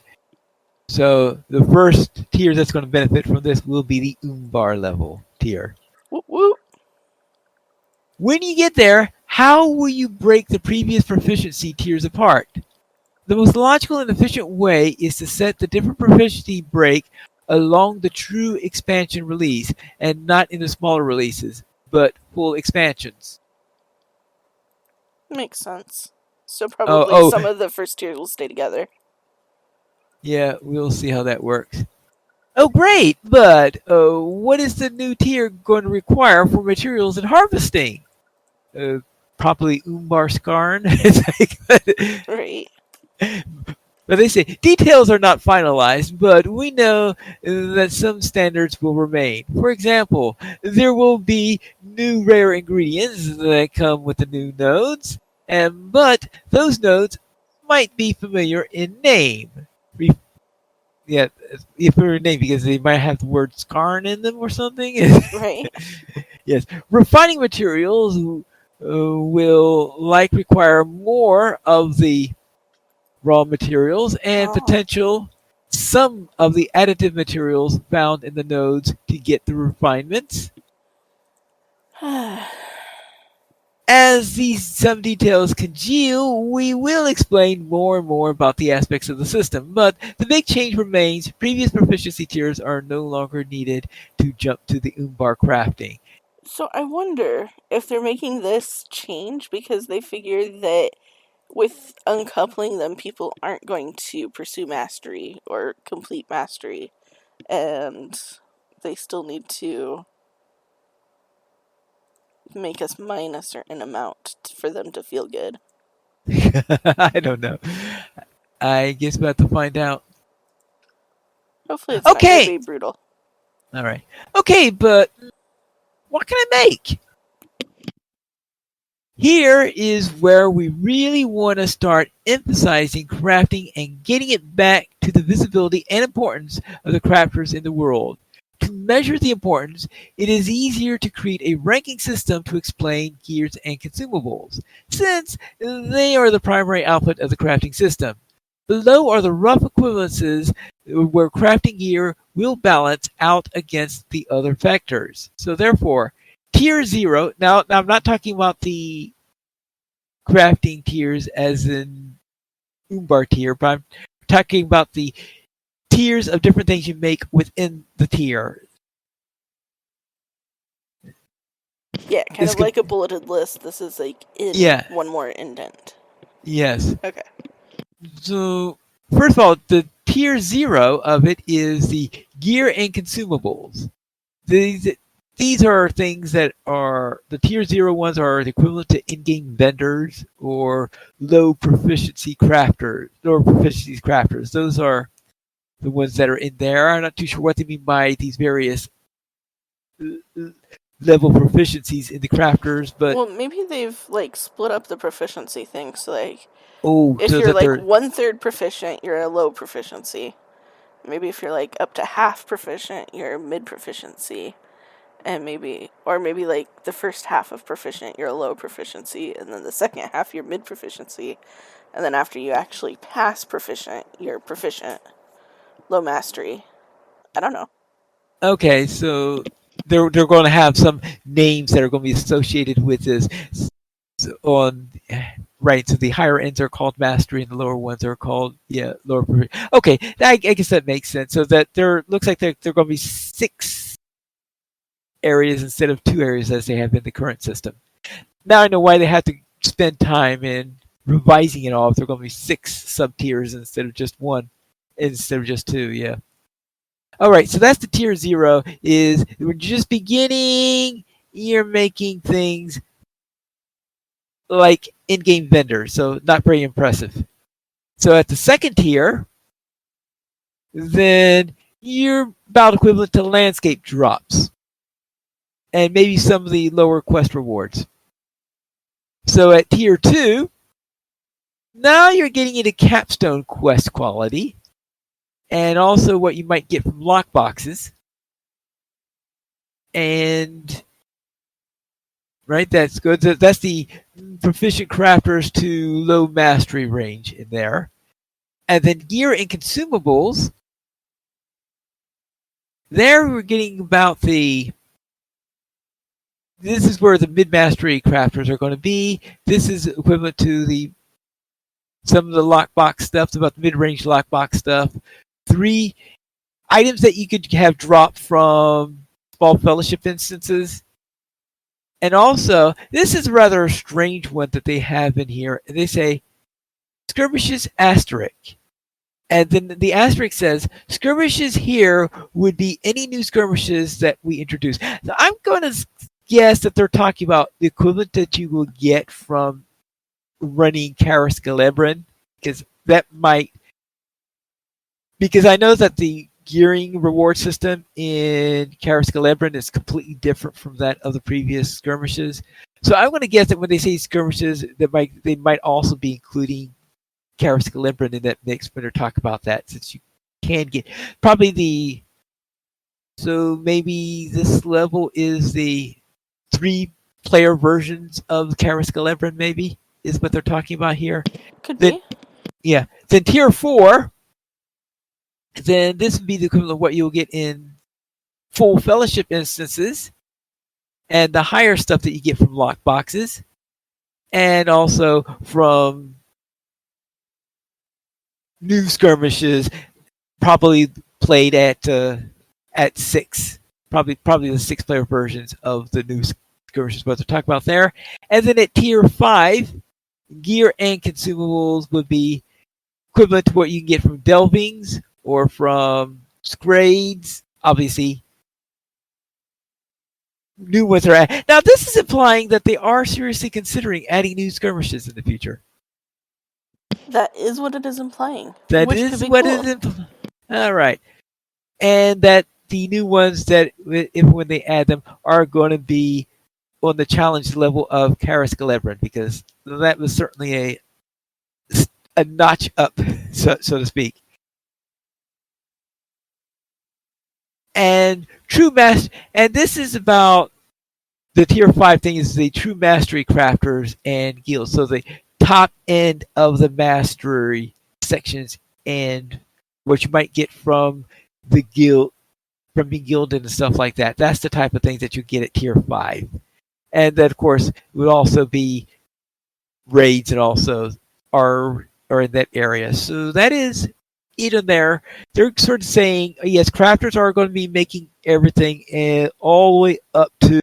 So the first tier that's going to benefit from this will be the Umbar level tier. Whoop whoop. When you get there, how will you break the previous proficiency tiers apart? The most logical and efficient way is to set the different proficiency break along the true expansion release and not in the smaller releases, but full expansions. Makes sense. So Oh, probably oh, some of the first tiers will stay together. yeah, we'll see how that works. Oh, great, but what is the new tier going to require for materials and harvesting? Uh, Probably Umbar Skarn. Right. But they say details are not finalized, but we know that some standards will remain. For example, there will be new rare ingredients that come with the new nodes, but those nodes might be familiar in name. Yeah, if they're name because they might have the word Skarn in them or something. Right. Yes, refining materials will require more of the raw materials and Oh. potential some of the additive materials found in the nodes to get the refinements. As these some details congeal, we will explain more and more about the aspects of the system, but the big change remains previous proficiency tiers are no longer needed to jump to the Umbar crafting. So I wonder if they're making this change because they figure that with uncoupling them, people aren't going to pursue mastery or complete mastery, and they still need to make us mine a certain amount for them to feel good. I don't know. I guess we'll have to find out. Hopefully, it's not going to Okay! be brutal. Alright. Okay, but what can I make? Here is where we really want to start emphasizing crafting and getting it back to the visibility and importance of the crafters in the world. To measure the importance, it is easier to create a ranking system to explain gears and consumables, since they are the primary output of the crafting system. Below are the rough equivalences where crafting gear will balance out against the other factors. So therefore, tier 0, now I'm not talking about the crafting tiers as in Umbar tier, but I'm talking about the tiers of different things you make within the tier. Yeah, kind This of could, like a bulleted list. This is like in yeah, one more indent. yes. Okay. So first of all, the tier 0 of it is the gear and consumables. These are things that are the tier 0 ones are the equivalent to in-game vendors or lower proficiency crafters. Those are the ones that are in there. I'm not too sure what they mean by these various level proficiencies in the crafters, but Well, maybe they've like split up the proficiency thing. So like, oh, if so you're that like they're 1/3 proficient, you're a low proficiency. Maybe if you're like up to half proficient, you're mid proficiency. And maybe like the first half of proficient, you're a low proficiency, and then the second half, you're mid proficiency, and then after you actually pass proficient, you're proficient, low mastery. I don't know. okay. So they're going to have some names that are going to be associated with this on right. So the higher ends are called mastery, and the lower ones are called lower. Okay, I guess that makes sense. So that there looks like they're going to be 6 areas instead of 2 areas as they have in the current system. Now I know why they had to spend time in revising it all. If they're going to be 6 sub tiers instead of just 1, instead of just 2. Yeah. All right. So that's the tier 0. Is we're just beginning. You're making things like in-game vendors, so not very impressive. So at the second tier, then you're about equivalent to landscape drops and maybe some of the lower quest rewards. So at tier 2, now you're getting into capstone quest quality and also what you might get from lockboxes. And right, that's good. That's the proficient crafters to low mastery range in there. And then gear and consumables. There we're getting about this is where the mid mastery crafters are going to be. This is equivalent to some of the lockbox stuff, about the mid range lockbox stuff. 3 items that you could have dropped from small fellowship instances. And also, this is a rather strange one that they have in here. They say skirmishes asterisk. And then the asterisk says skirmishes here would be any new skirmishes that we introduce. Now, I'm going to guess that they're talking about the equivalent that you will get from running Karis Galebrin, because that might, because I know that the gearing reward system in Karis Galebrin is completely different from that of the previous skirmishes. So I'm going to guess that when they say skirmishes, they might also be including Karis Galebrin in that mix when they're talking about that, since you can get probably so maybe this level is the 3-player versions of Karis Galebrin, maybe is what they're talking about here. Could Then be. yeah, then tier 4, then this would be the equivalent of what you'll get in full fellowship instances, and the higher stuff that you get from lockboxes, and also from new skirmishes, probably played at 6, probably the 6-player versions of the new skirmishes. What they're talking about there, and then at tier 5, gear and consumables would be equivalent to what you can get from delvings or from scrades. Obviously, new ones are added. Now, this is implying that they are seriously considering adding new skirmishes in the future. That is what it is implying. That Which could is be what cool. it is. All right, and that the new ones that, if when they add them, are going to be on the challenge level of Karis Galebrin, because that was certainly a notch up, so to speak. And and this is about the tier 5 thing is the true mastery crafters and guilds. So the top end of the mastery sections and what you might get from the guild, from being gilded and stuff like that. That's the type of things that you get at tier 5. And then, of course, it would also be raids and also are are in that area. So that is it in there. They're sort of saying, yes, crafters are going to be making everything and all the way up to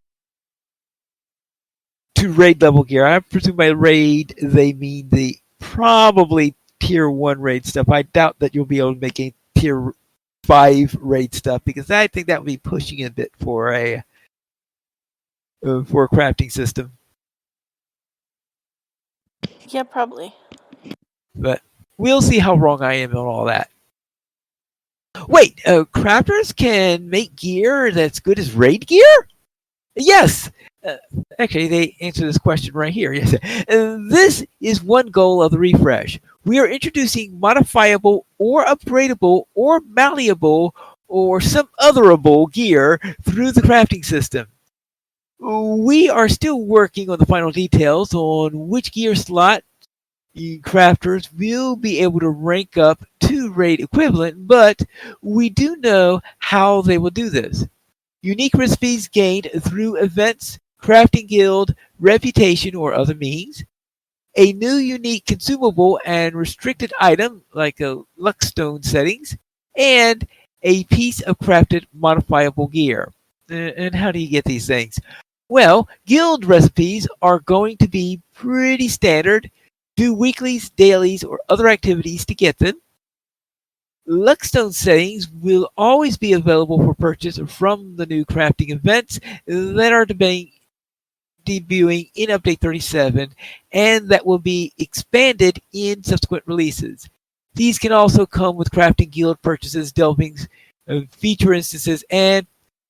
raid level gear. I presume by raid they mean the probably tier 1 raid stuff. I doubt that you'll be able to make a tier 5 raid stuff because I think that would be pushing it a bit for a crafting system. Yeah, probably. But we'll see how wrong I am on all that. Wait, crafters can make gear that's good as raid gear? Yes. Uh, Actually, they answer this question right here. Yes. This is one goal of the refresh. We are introducing modifiable or upgradable or malleable or some otherable gear through the crafting system. We are still working on the final details on which gear slot crafters will be able to rank up to raid equivalent, but we do know how they will do this. Unique recipes gained through events, crafting guild, reputation, or other means. A new unique consumable and restricted item, like a luckstone settings, and a piece of crafted modifiable gear. And how do you get these things? Well, guild recipes are going to be pretty standard. Do weeklies, dailies, or other activities to get them. Luckstone settings will always be available for purchase from the new crafting events that are debuting in Update 37 and that will be expanded in subsequent releases. These can also come with crafting guild purchases, delving feature instances, and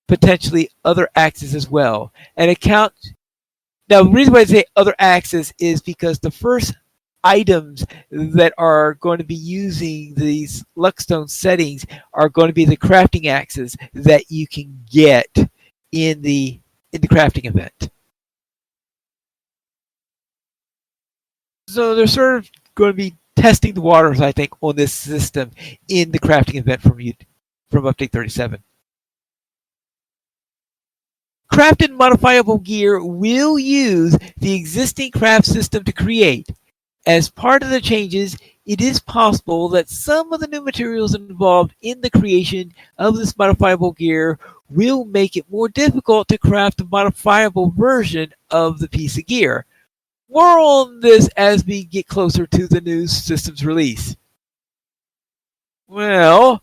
potentially other axes as well. An account. Now, the reason why I say other axes is because the first items that are going to be using these Luckstone settings are going to be the crafting axes that you can get in the crafting event. So they're sort of going to be testing the waters, I think, on this system in the crafting event from Update 37. Crafted modifiable gear will use the existing craft system to create. As part of the changes, it is possible that some of the new materials involved in the creation of this modifiable gear will make it more difficult to craft a modifiable version of the piece of gear. More on this as we get closer to the new system's release. Well,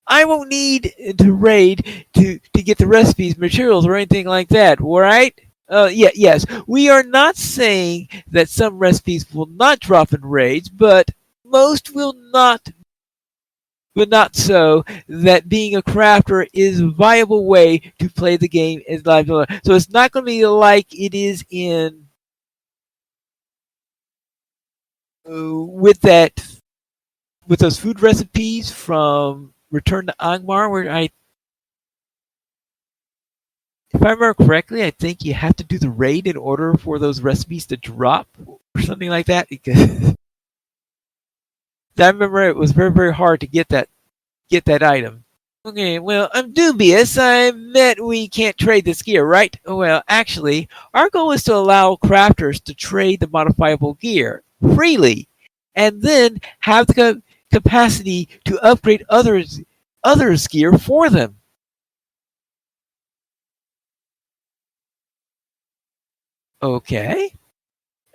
I won't need to raid to get the recipes, materials, or anything like that, right? Yes. We are not saying that some recipes will not drop in raids, but most will not. But not so that being a crafter is a viable way to play the game is live. So it's not going to be like it is in with that with those food recipes from Return to Angmar, where if I remember correctly, I think you have to do the raid in order for those recipes to drop or something like that. Because I remember it was very, very hard to get that item. Okay, well, I'm dubious. I bet we can't trade this gear, right? Well, actually, our goal is to allow crafters to trade the modifiable gear freely, and then have the capacity to upgrade others' gear for them. Okay.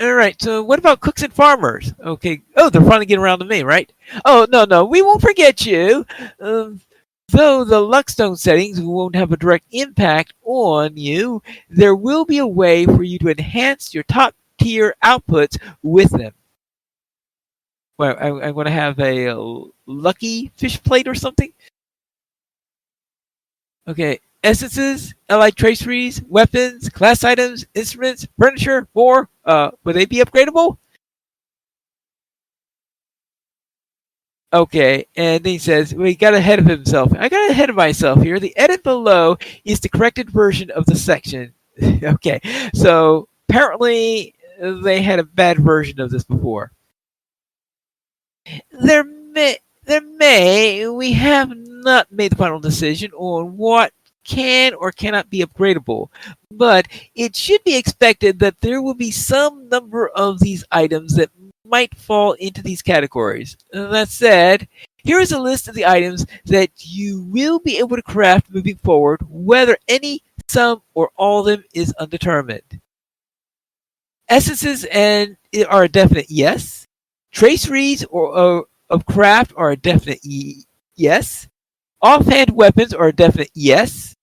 All right. So what about cooks and farmers? Okay. Oh, they're finally getting around to me, right? Oh, no, no, we won't forget you. Um, though the Luckstone settings won't have a direct impact on you, there will be a way for you to enhance your top tier outputs with them. Well, I'm going to have a lucky fish plate or something. Okay. Essences, allied traceries, weapons, class items, instruments, furniture, more. Will they be upgradable? Okay, and then he says, well, he got ahead of himself. I got ahead of myself here. The edit below is the corrected version of the section. Okay, so apparently they had a bad version of this before. We have not made the final decision on what can or cannot be upgradable, but it should be expected that there will be some number of these items that might fall into these categories. That said, here is a list of the items that you will be able to craft moving forward, whether any, some, or all of them is undetermined. Essences and are a definite yes. Traceries of craft are a definite yes. Offhand weapons are a definite yes.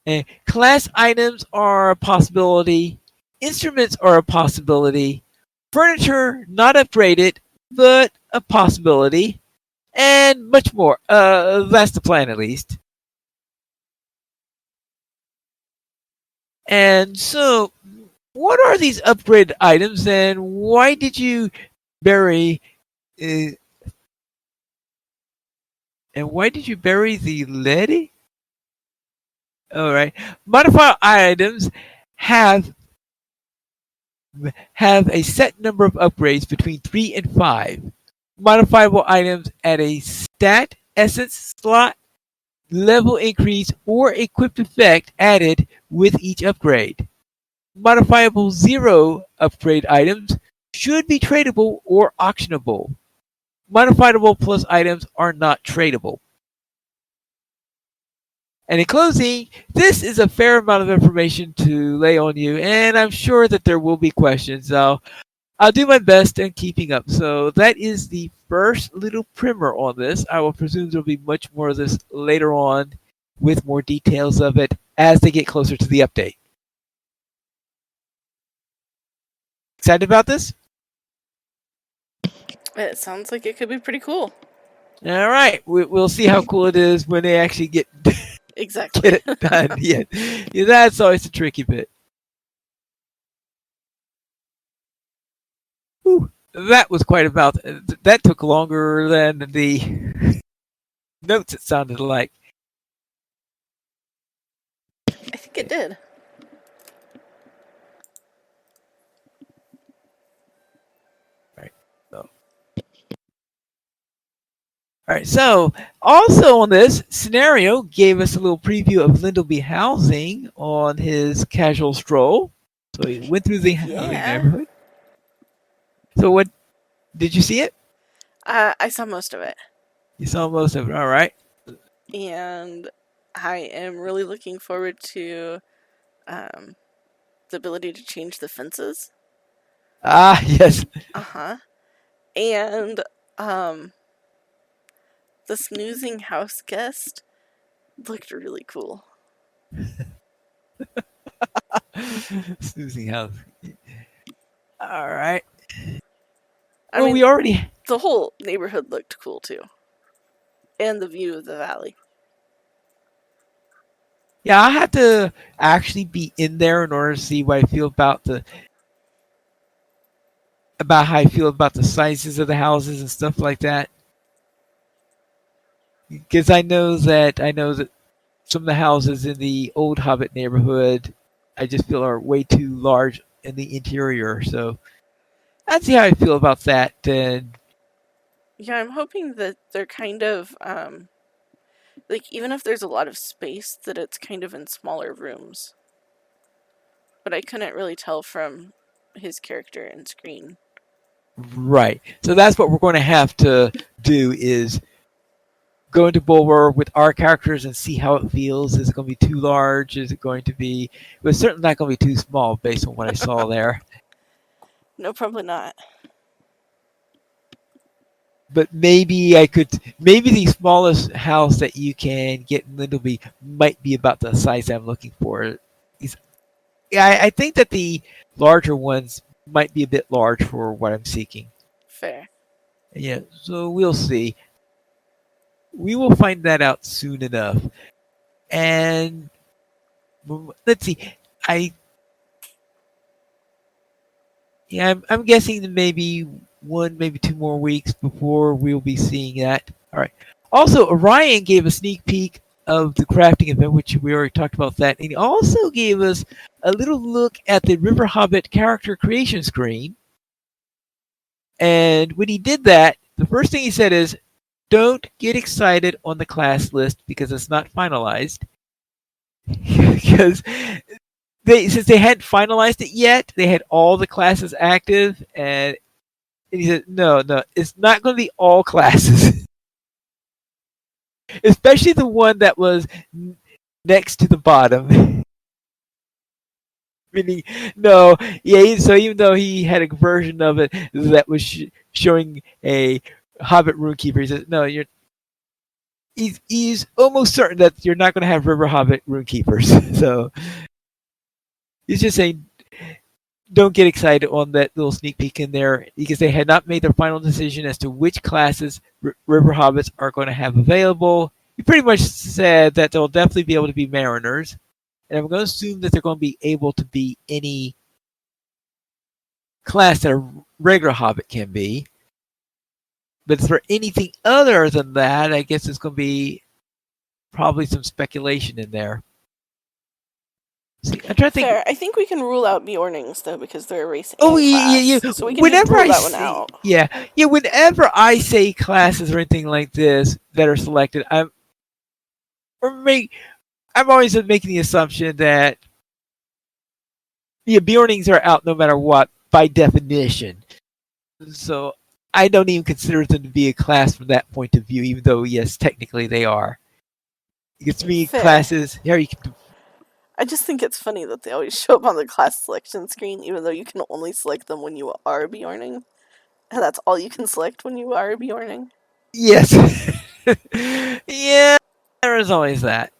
And class items are a possibility. Instruments are a possibility. Furniture not upgraded, but a possibility. And much more. That's the plan, at least. And so, what are these upgrade items, and why did you bury? Uh, and why did you bury the lady? All right. Modifier items have have a set number of upgrades between 3 and 5. Modifiable items add a stat essence slot, level increase, or equipped effect added with each upgrade. Modifiable 0 upgrade items should be tradable or auctionable. Modifiable plus items are not tradable. And in closing, this is a fair amount of information to lay on you, and I'm sure that there will be questions. I'll do my best in keeping up. So that is the first little primer on this. I will presume there'll be much more of this later on with more details of it as they get closer to the update. Excited about this? It sounds like it could be pretty cool. All right, we'll see how cool it is when they actually get Exactly. get it done. Yeah, that's always the tricky bit. Whew, that was quite about. That took longer than the notes. It sounded like. I think it did. Right. So. All right. So also on this scenario, gave us a little preview of Lindleby housing on his casual stroll. So he went through the housing neighborhood. So what did you see it? I saw most of it. You saw most of it. All right. And I am really looking forward to the ability to change the fences. Ah, yes. And the snoozing house guest looked really cool. Snoozing house. All right. I Well, mean, we already. the whole neighborhood looked cool too. And the view of the valley. Yeah, I have to actually be in there in order to see what I feel about how I feel about the sizes of the houses and stuff like that. Because I know that some of the houses in the old Hobbit neighborhood, I just feel are way too large in the interior. So that's how I feel about that. And yeah, I'm hoping that they're kind of like, even if there's a lot of space, that it's kind of in smaller rooms. But I couldn't really tell from his character and screen. right, so that's what we're going to have to do is go into Bulwer with our characters and see how it feels. Is it going to be too large? Is it going to be? It was certainly not going to be too small based on what I saw there. No, probably not. But maybe the smallest house that you can get in Lindleby might be about the size I'm looking for. Yeah, I think that the larger ones might be a bit large for what I'm seeking. Fair. Yeah, so we'll see. We will find that out soon enough. And let's see. I Yeah, I'm guessing that maybe one, maybe 2 more weeks before we'll be seeing that. All right. Also, Orion gave a sneak peek of the crafting event, which we already talked about that, and he also gave us a little look at the River Hobbit character creation screen. And when he did that, the first thing he said is, "Don't get excited on the class list because it's not finalized." Because since they hadn't finalized it yet, they had all the classes active, and he said, no, it's not going to be all classes, especially the one that was next to the bottom. Meaning, no, yeah. So even though he had a version of it that was showing a Hobbit runekeeper, he says, no, he's almost certain that you're not going to have River Hobbit runekeepers. So he's just saying, don't get excited on that little sneak peek in there because they had not made their final decision as to which classes River Hobbits are going to have available. He pretty much said that they'll definitely be able to be Mariners, and I'm going to assume that they're going to be able to be any class that a regular Hobbit can be. But for anything other than that, I guess it's going to be probably some speculation in there. See, I'm trying to think. Fair. I think we can rule out Bjornings though because they're a race Oh, and yeah. class, so we can just Whenever rule I that one see, out. yeah. Whenever I say classes or anything like this that are selected, I'm always making the assumption that Bjornings are out no matter what by definition. So I don't even consider them to be a class from that point of view, even though yes, technically they are. Because to me, Fair. classes here you can. I just think it's funny that they always show up on the class selection screen, even though you can only select them when you are a Bjorning. And that's all you can select when you are a Bjorning. Yes. Yeah, there is always that.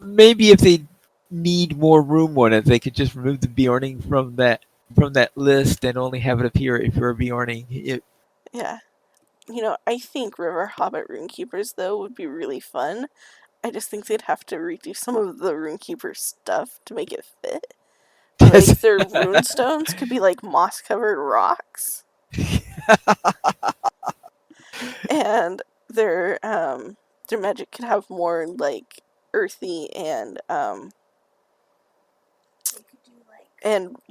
Maybe if they need more room on it, they could just remove the Bjorning from that list and only have it appear if you're a Bjorning. Yeah. I think River Hobbit Runekeepers, though, would be really fun. I just think they'd have to redo some of the Runekeeper stuff to make it fit. Yes. Like, their runestones could be like moss covered rocks. And their magic could have more like earthy and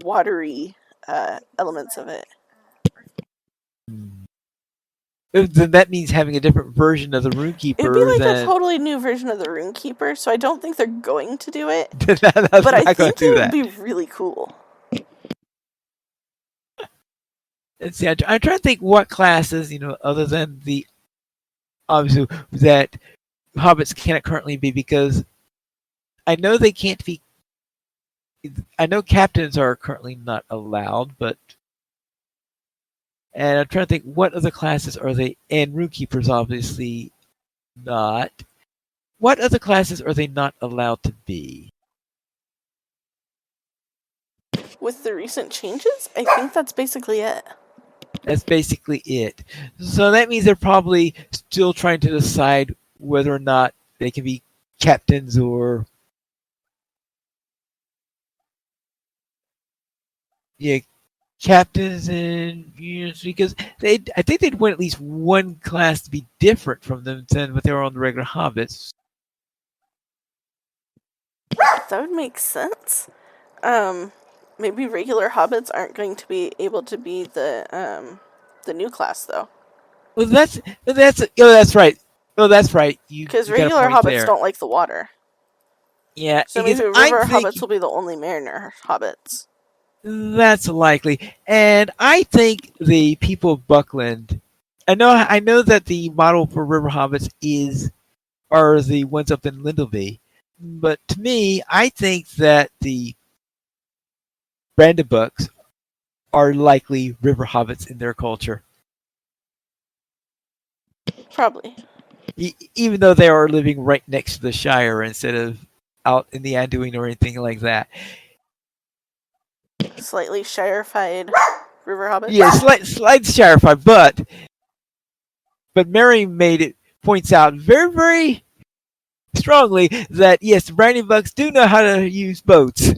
watery elements of it. Then that means having a different version of the It'd be Runekeeper like a than. totally new version of the Runekeeper, so I don't think they're going to do it. That's But I not going think to do it would that. be really cool. Let's see. I'm trying to think what classes, other than the obviously that hobbits can't currently be because I know they can't be. I know captains are currently not allowed, but and I'm trying to think what other classes are they, and runekeepers obviously not. What other classes are they not allowed to be? With the recent changes, I think that's basically it. That's basically it. So that means they're probably still trying to decide whether or not they can be captains or yeah, captains and because I think they'd want at least one class to be different from them than what they were on the regular hobbits. That would make sense. Maybe regular hobbits aren't going to be able to be the new class though. Well, that's right. Oh, that's right. Because You got a regular point hobbits there. don't like the water. Yeah, So because maybe I'm river hobbits thinking will be the only mariner hobbits. that's likely, and I think the people of Buckland. I know that the model for river hobbits are the ones up in Lindleby, but to me, I think that the Brandenbucks are likely river hobbits in their culture. Probably. Even though they are living right next to the Shire instead of out in the Anduin or anything like that. Slightly shirified river hobbits. Yeah, slight Shirified, but Mary points out very, very strongly that yes, the Brownie Bucks do know how to use boats.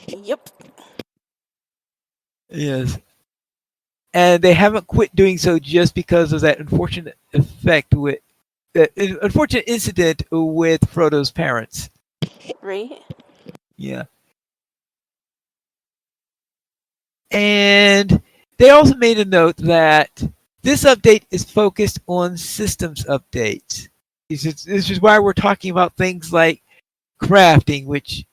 Yep. Yes. And they haven't quit doing so just because of that unfortunate unfortunate incident with Frodo's parents. Right? Yeah. And they also made a note that this update is focused on systems updates. This is why we're talking about things like crafting, which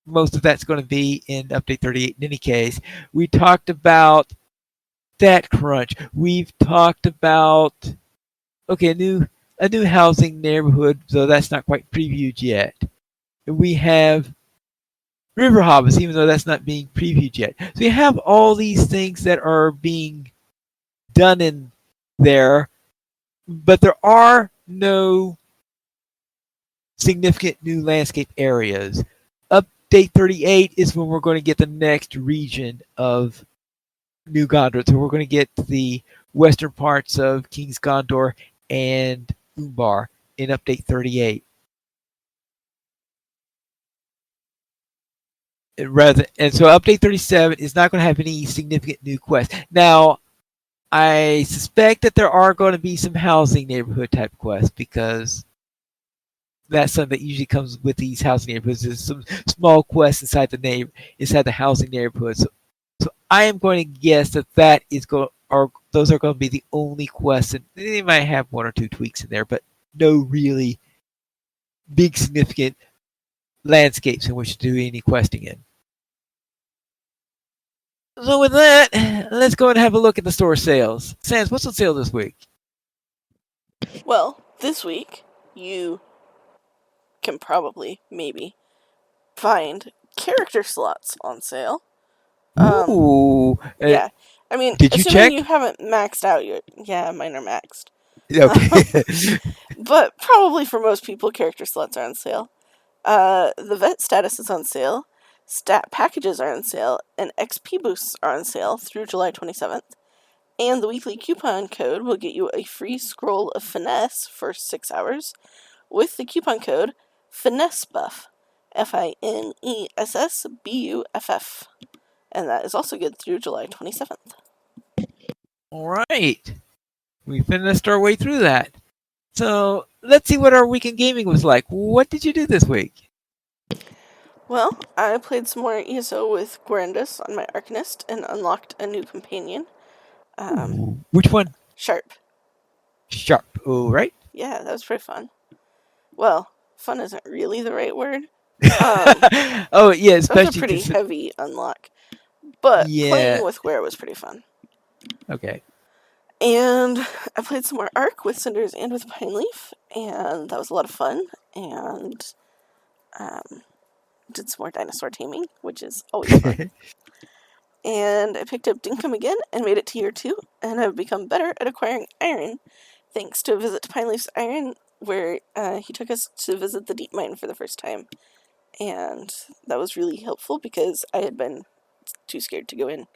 most of that's going to be in update 38 in any case. We talked about that crunch. We've talked about okay, a new housing neighborhood, though that's not quite previewed yet. We have River Hobbits, even though that's not being previewed yet. So you have all these things that are being done in there, but there are no significant new landscape areas. Update 38 is when we're going to get the next region of New Gondor. So we're going to get the western parts of King's Gondor and Umbar in Update 38. And so Update 37 is not going to have any significant new quests. Now, I suspect that there are going to be some housing neighborhood type quests because that's something that usually comes with these housing neighborhoods. There's some small quests inside the housing neighborhood. So I am going to guess that is going are those are going to be the only quests, and they might have one or two tweaks in there, but no really big significant landscapes in which to do any questing in. So with that, let's go and have a look at the store sales. Sans, what's on sale this week? Well, this week you can probably, maybe, find character slots on sale. Ooh, Yeah. I mean, did you assuming you check? haven't maxed out your. Yeah, mine are maxed. Okay. But probably for most people, character slots are on sale. The vet status is on sale, stat packages are on sale, and XP boosts are on sale through July 27th. And the weekly coupon code will get you a free scroll of finesse for 6 hours with the coupon code FINESSBUFF. FINESSBUFF. And that is also good through July 27th. All right. We finished our way through that. So let's see what our weekend gaming was like. What did you do this week? Well, I played some more ESO with Gwendis on my Arcanist and unlocked a new companion. Ooh, which one? Sharp. Sharp. Oh, right. Yeah, that was pretty fun. Well, fun isn't really the right word. Oh yeah, That was a especially pretty because heavy unlock. But playing yeah. with Ware was pretty fun. Okay. And I played some more Arc with Cinders and with Pine Leaf, and that was a lot of fun. And did some more dinosaur taming, which is always fun. And I picked up Dinkum again and made it to year 2, and I've become better at acquiring iron, thanks to a visit to Pine Leaf's Iron, where he took us to visit the deep mine for the first time. And that was really helpful because I had been too scared to go in,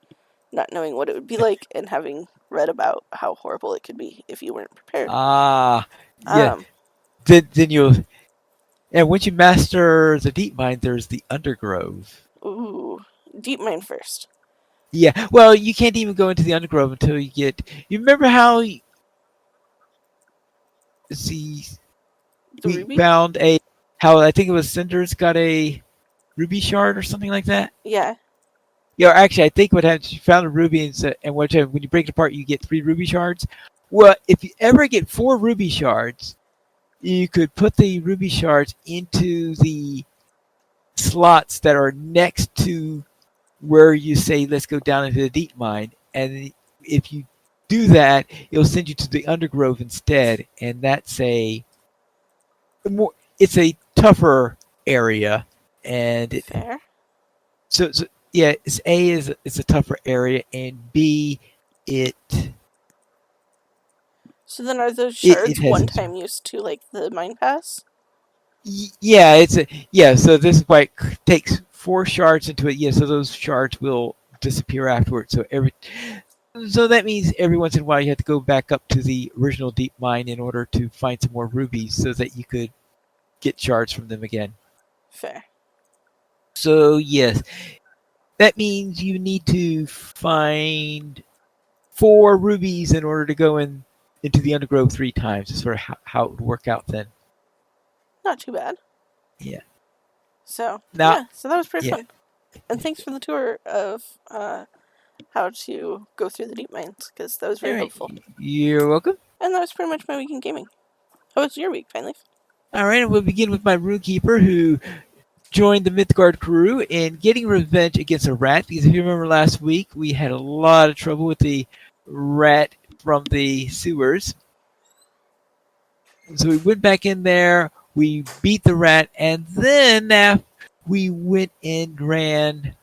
not knowing what it would be like, and having read about how horrible it could be if you weren't prepared. Ah, yeah. Um, Then you'll and once you master the deep mine, there's the undergrove. ooh, deep mine first. Yeah. Well, you can't even go into the undergrove until you get. You remember how? See, The we ruby? found a how I think it was Cinders got a ruby shard or something like that. Yeah, Yeah, actually, I think what happened, you found a ruby, and when you break it apart, you get 3 ruby shards. Well, if you ever get 4 ruby shards, you could put the ruby shards into the slots that are next to where you say, let's go down into the deep mine. And if you do that, it'll send you to the undergrove instead. And that's it's a tougher area. And fair. so yeah, it's a tougher area, and B, it So then are those it shards has one-time use to, like, the mine pass? yeah, so this is why it takes 4 shards into it. Yeah, so those shards will disappear afterwards. So that means every once in a while you have to go back up to the original deep mine in order to find some more rubies so that you could get shards from them again. Fair. So yes, that means you need to find 4 rubies in order to go into the undergrowth 3 times. Is sort of how it would work out then. Not too bad. Yeah. So, Now, yeah, so that was pretty yeah. fun. And thanks for the tour of how to go through the deep mines, because that was All very right. helpful. You're welcome. And that was pretty much my week in gaming. How was your week, Finally? All right, and we'll begin with my runekeeper who joined the Mythgard crew in getting revenge against a rat. Because if you remember last week, we had a lot of trouble with the rat from the sewers. So we went back in there, we beat the rat, and then we went and ran.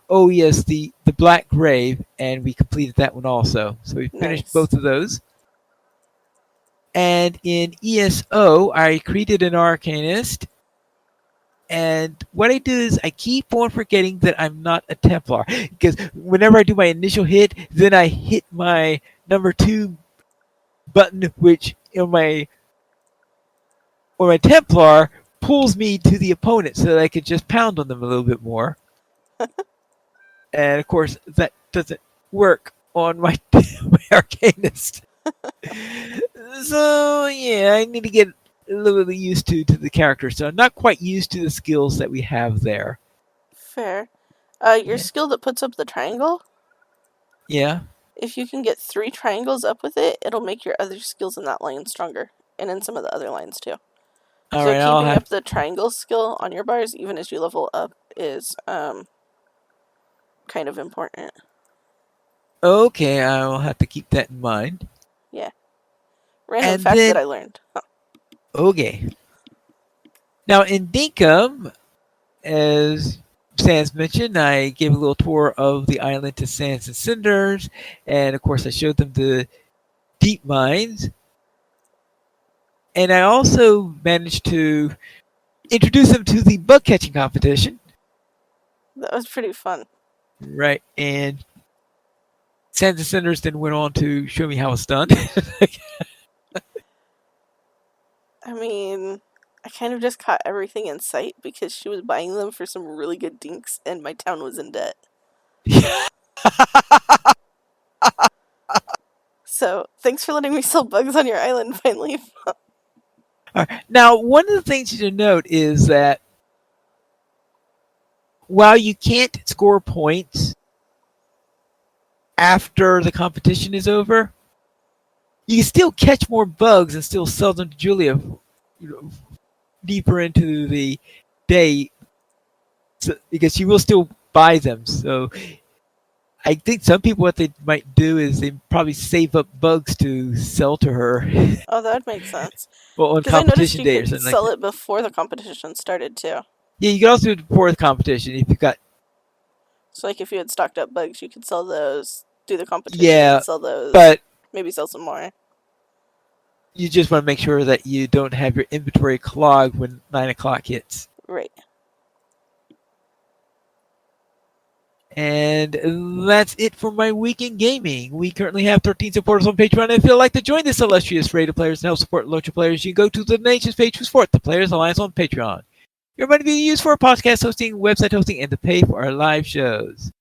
Oh yes, the Black Grave, and we completed that one also. So we finished Nice. both of those. And in ESO, I created an Arcanist. And what I do is I keep on forgetting that I'm not a Templar. Because whenever I do my initial hit, then I hit my number 2 button, which my Templar pulls me to the opponent so that I can just pound on them a little bit more. And of course, that doesn't work on my my Arcanist. So yeah, I need to get a little bit used to the character. So I'm not quite used to the skills that we have there. Fair. Your Yeah. skill that puts up the triangle, Yeah. if you can get 3 triangles up with it, it'll make your other skills in that line stronger. And in some of the other lines too. All So right. I'll keeping have. up the triangle skill on your bars, even as you level up, is kind of important. Okay, I'll have to keep that in mind. Yeah. Random And fact that then I learned. Huh. okay. Now in Dinkum, as Sans mentioned, I gave a little tour of the island to Sans and Cinders, and of course I showed them the deep mines. And I also managed to introduce them to the bug catching competition. That was pretty fun. Right, and Sans and Cinders then went on to show me how it's done. I mean, I kind of just caught everything in sight because she was buying them for some really good dinks and my town was in debt. So, thanks for letting me sell bugs on your island finally. Now, one of the things to note is that while you can't score points after the competition is over, you can still catch more bugs and still sell them to Julia, deeper into the day, because she will still buy them. So I think some people, what they might do is they probably save up bugs to sell to her, Oh, that would make sense. well, on Because I noticed competition you day or could something like sell that. it before the competition started too. Yeah, you can also do it before the competition if you got. So, like, if you had stocked up bugs, you could sell those, do the competition, and Yeah, sell those. but Maybe sell some more. you just want to make sure that you don't have your inventory clogged when 9 o'clock hits. Right. And that's it for my week in gaming. We currently have 13 supporters on Patreon. And if you'd like to join this illustrious array of players and help support LOTRO players, you can go to the nation's page to support the Players Alliance on Patreon. Your money being used for podcast hosting, website hosting, and to pay for our live shows.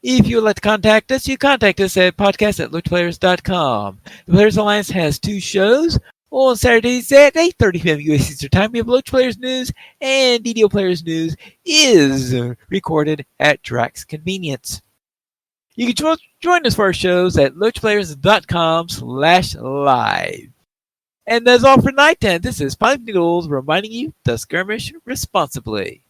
If you would like to contact us, you contact us at podcast@loachplayers.com. The Players Alliance has 2 shows. On Saturdays at 8:30 p.m. U.S. Eastern Time, we have Loach Players News, and DDO Players News is recorded at Drax Convenience. You can join us for our shows at loachplayers.com/live. And that's all for night 10. This is Pipe Noodles reminding you to skirmish responsibly.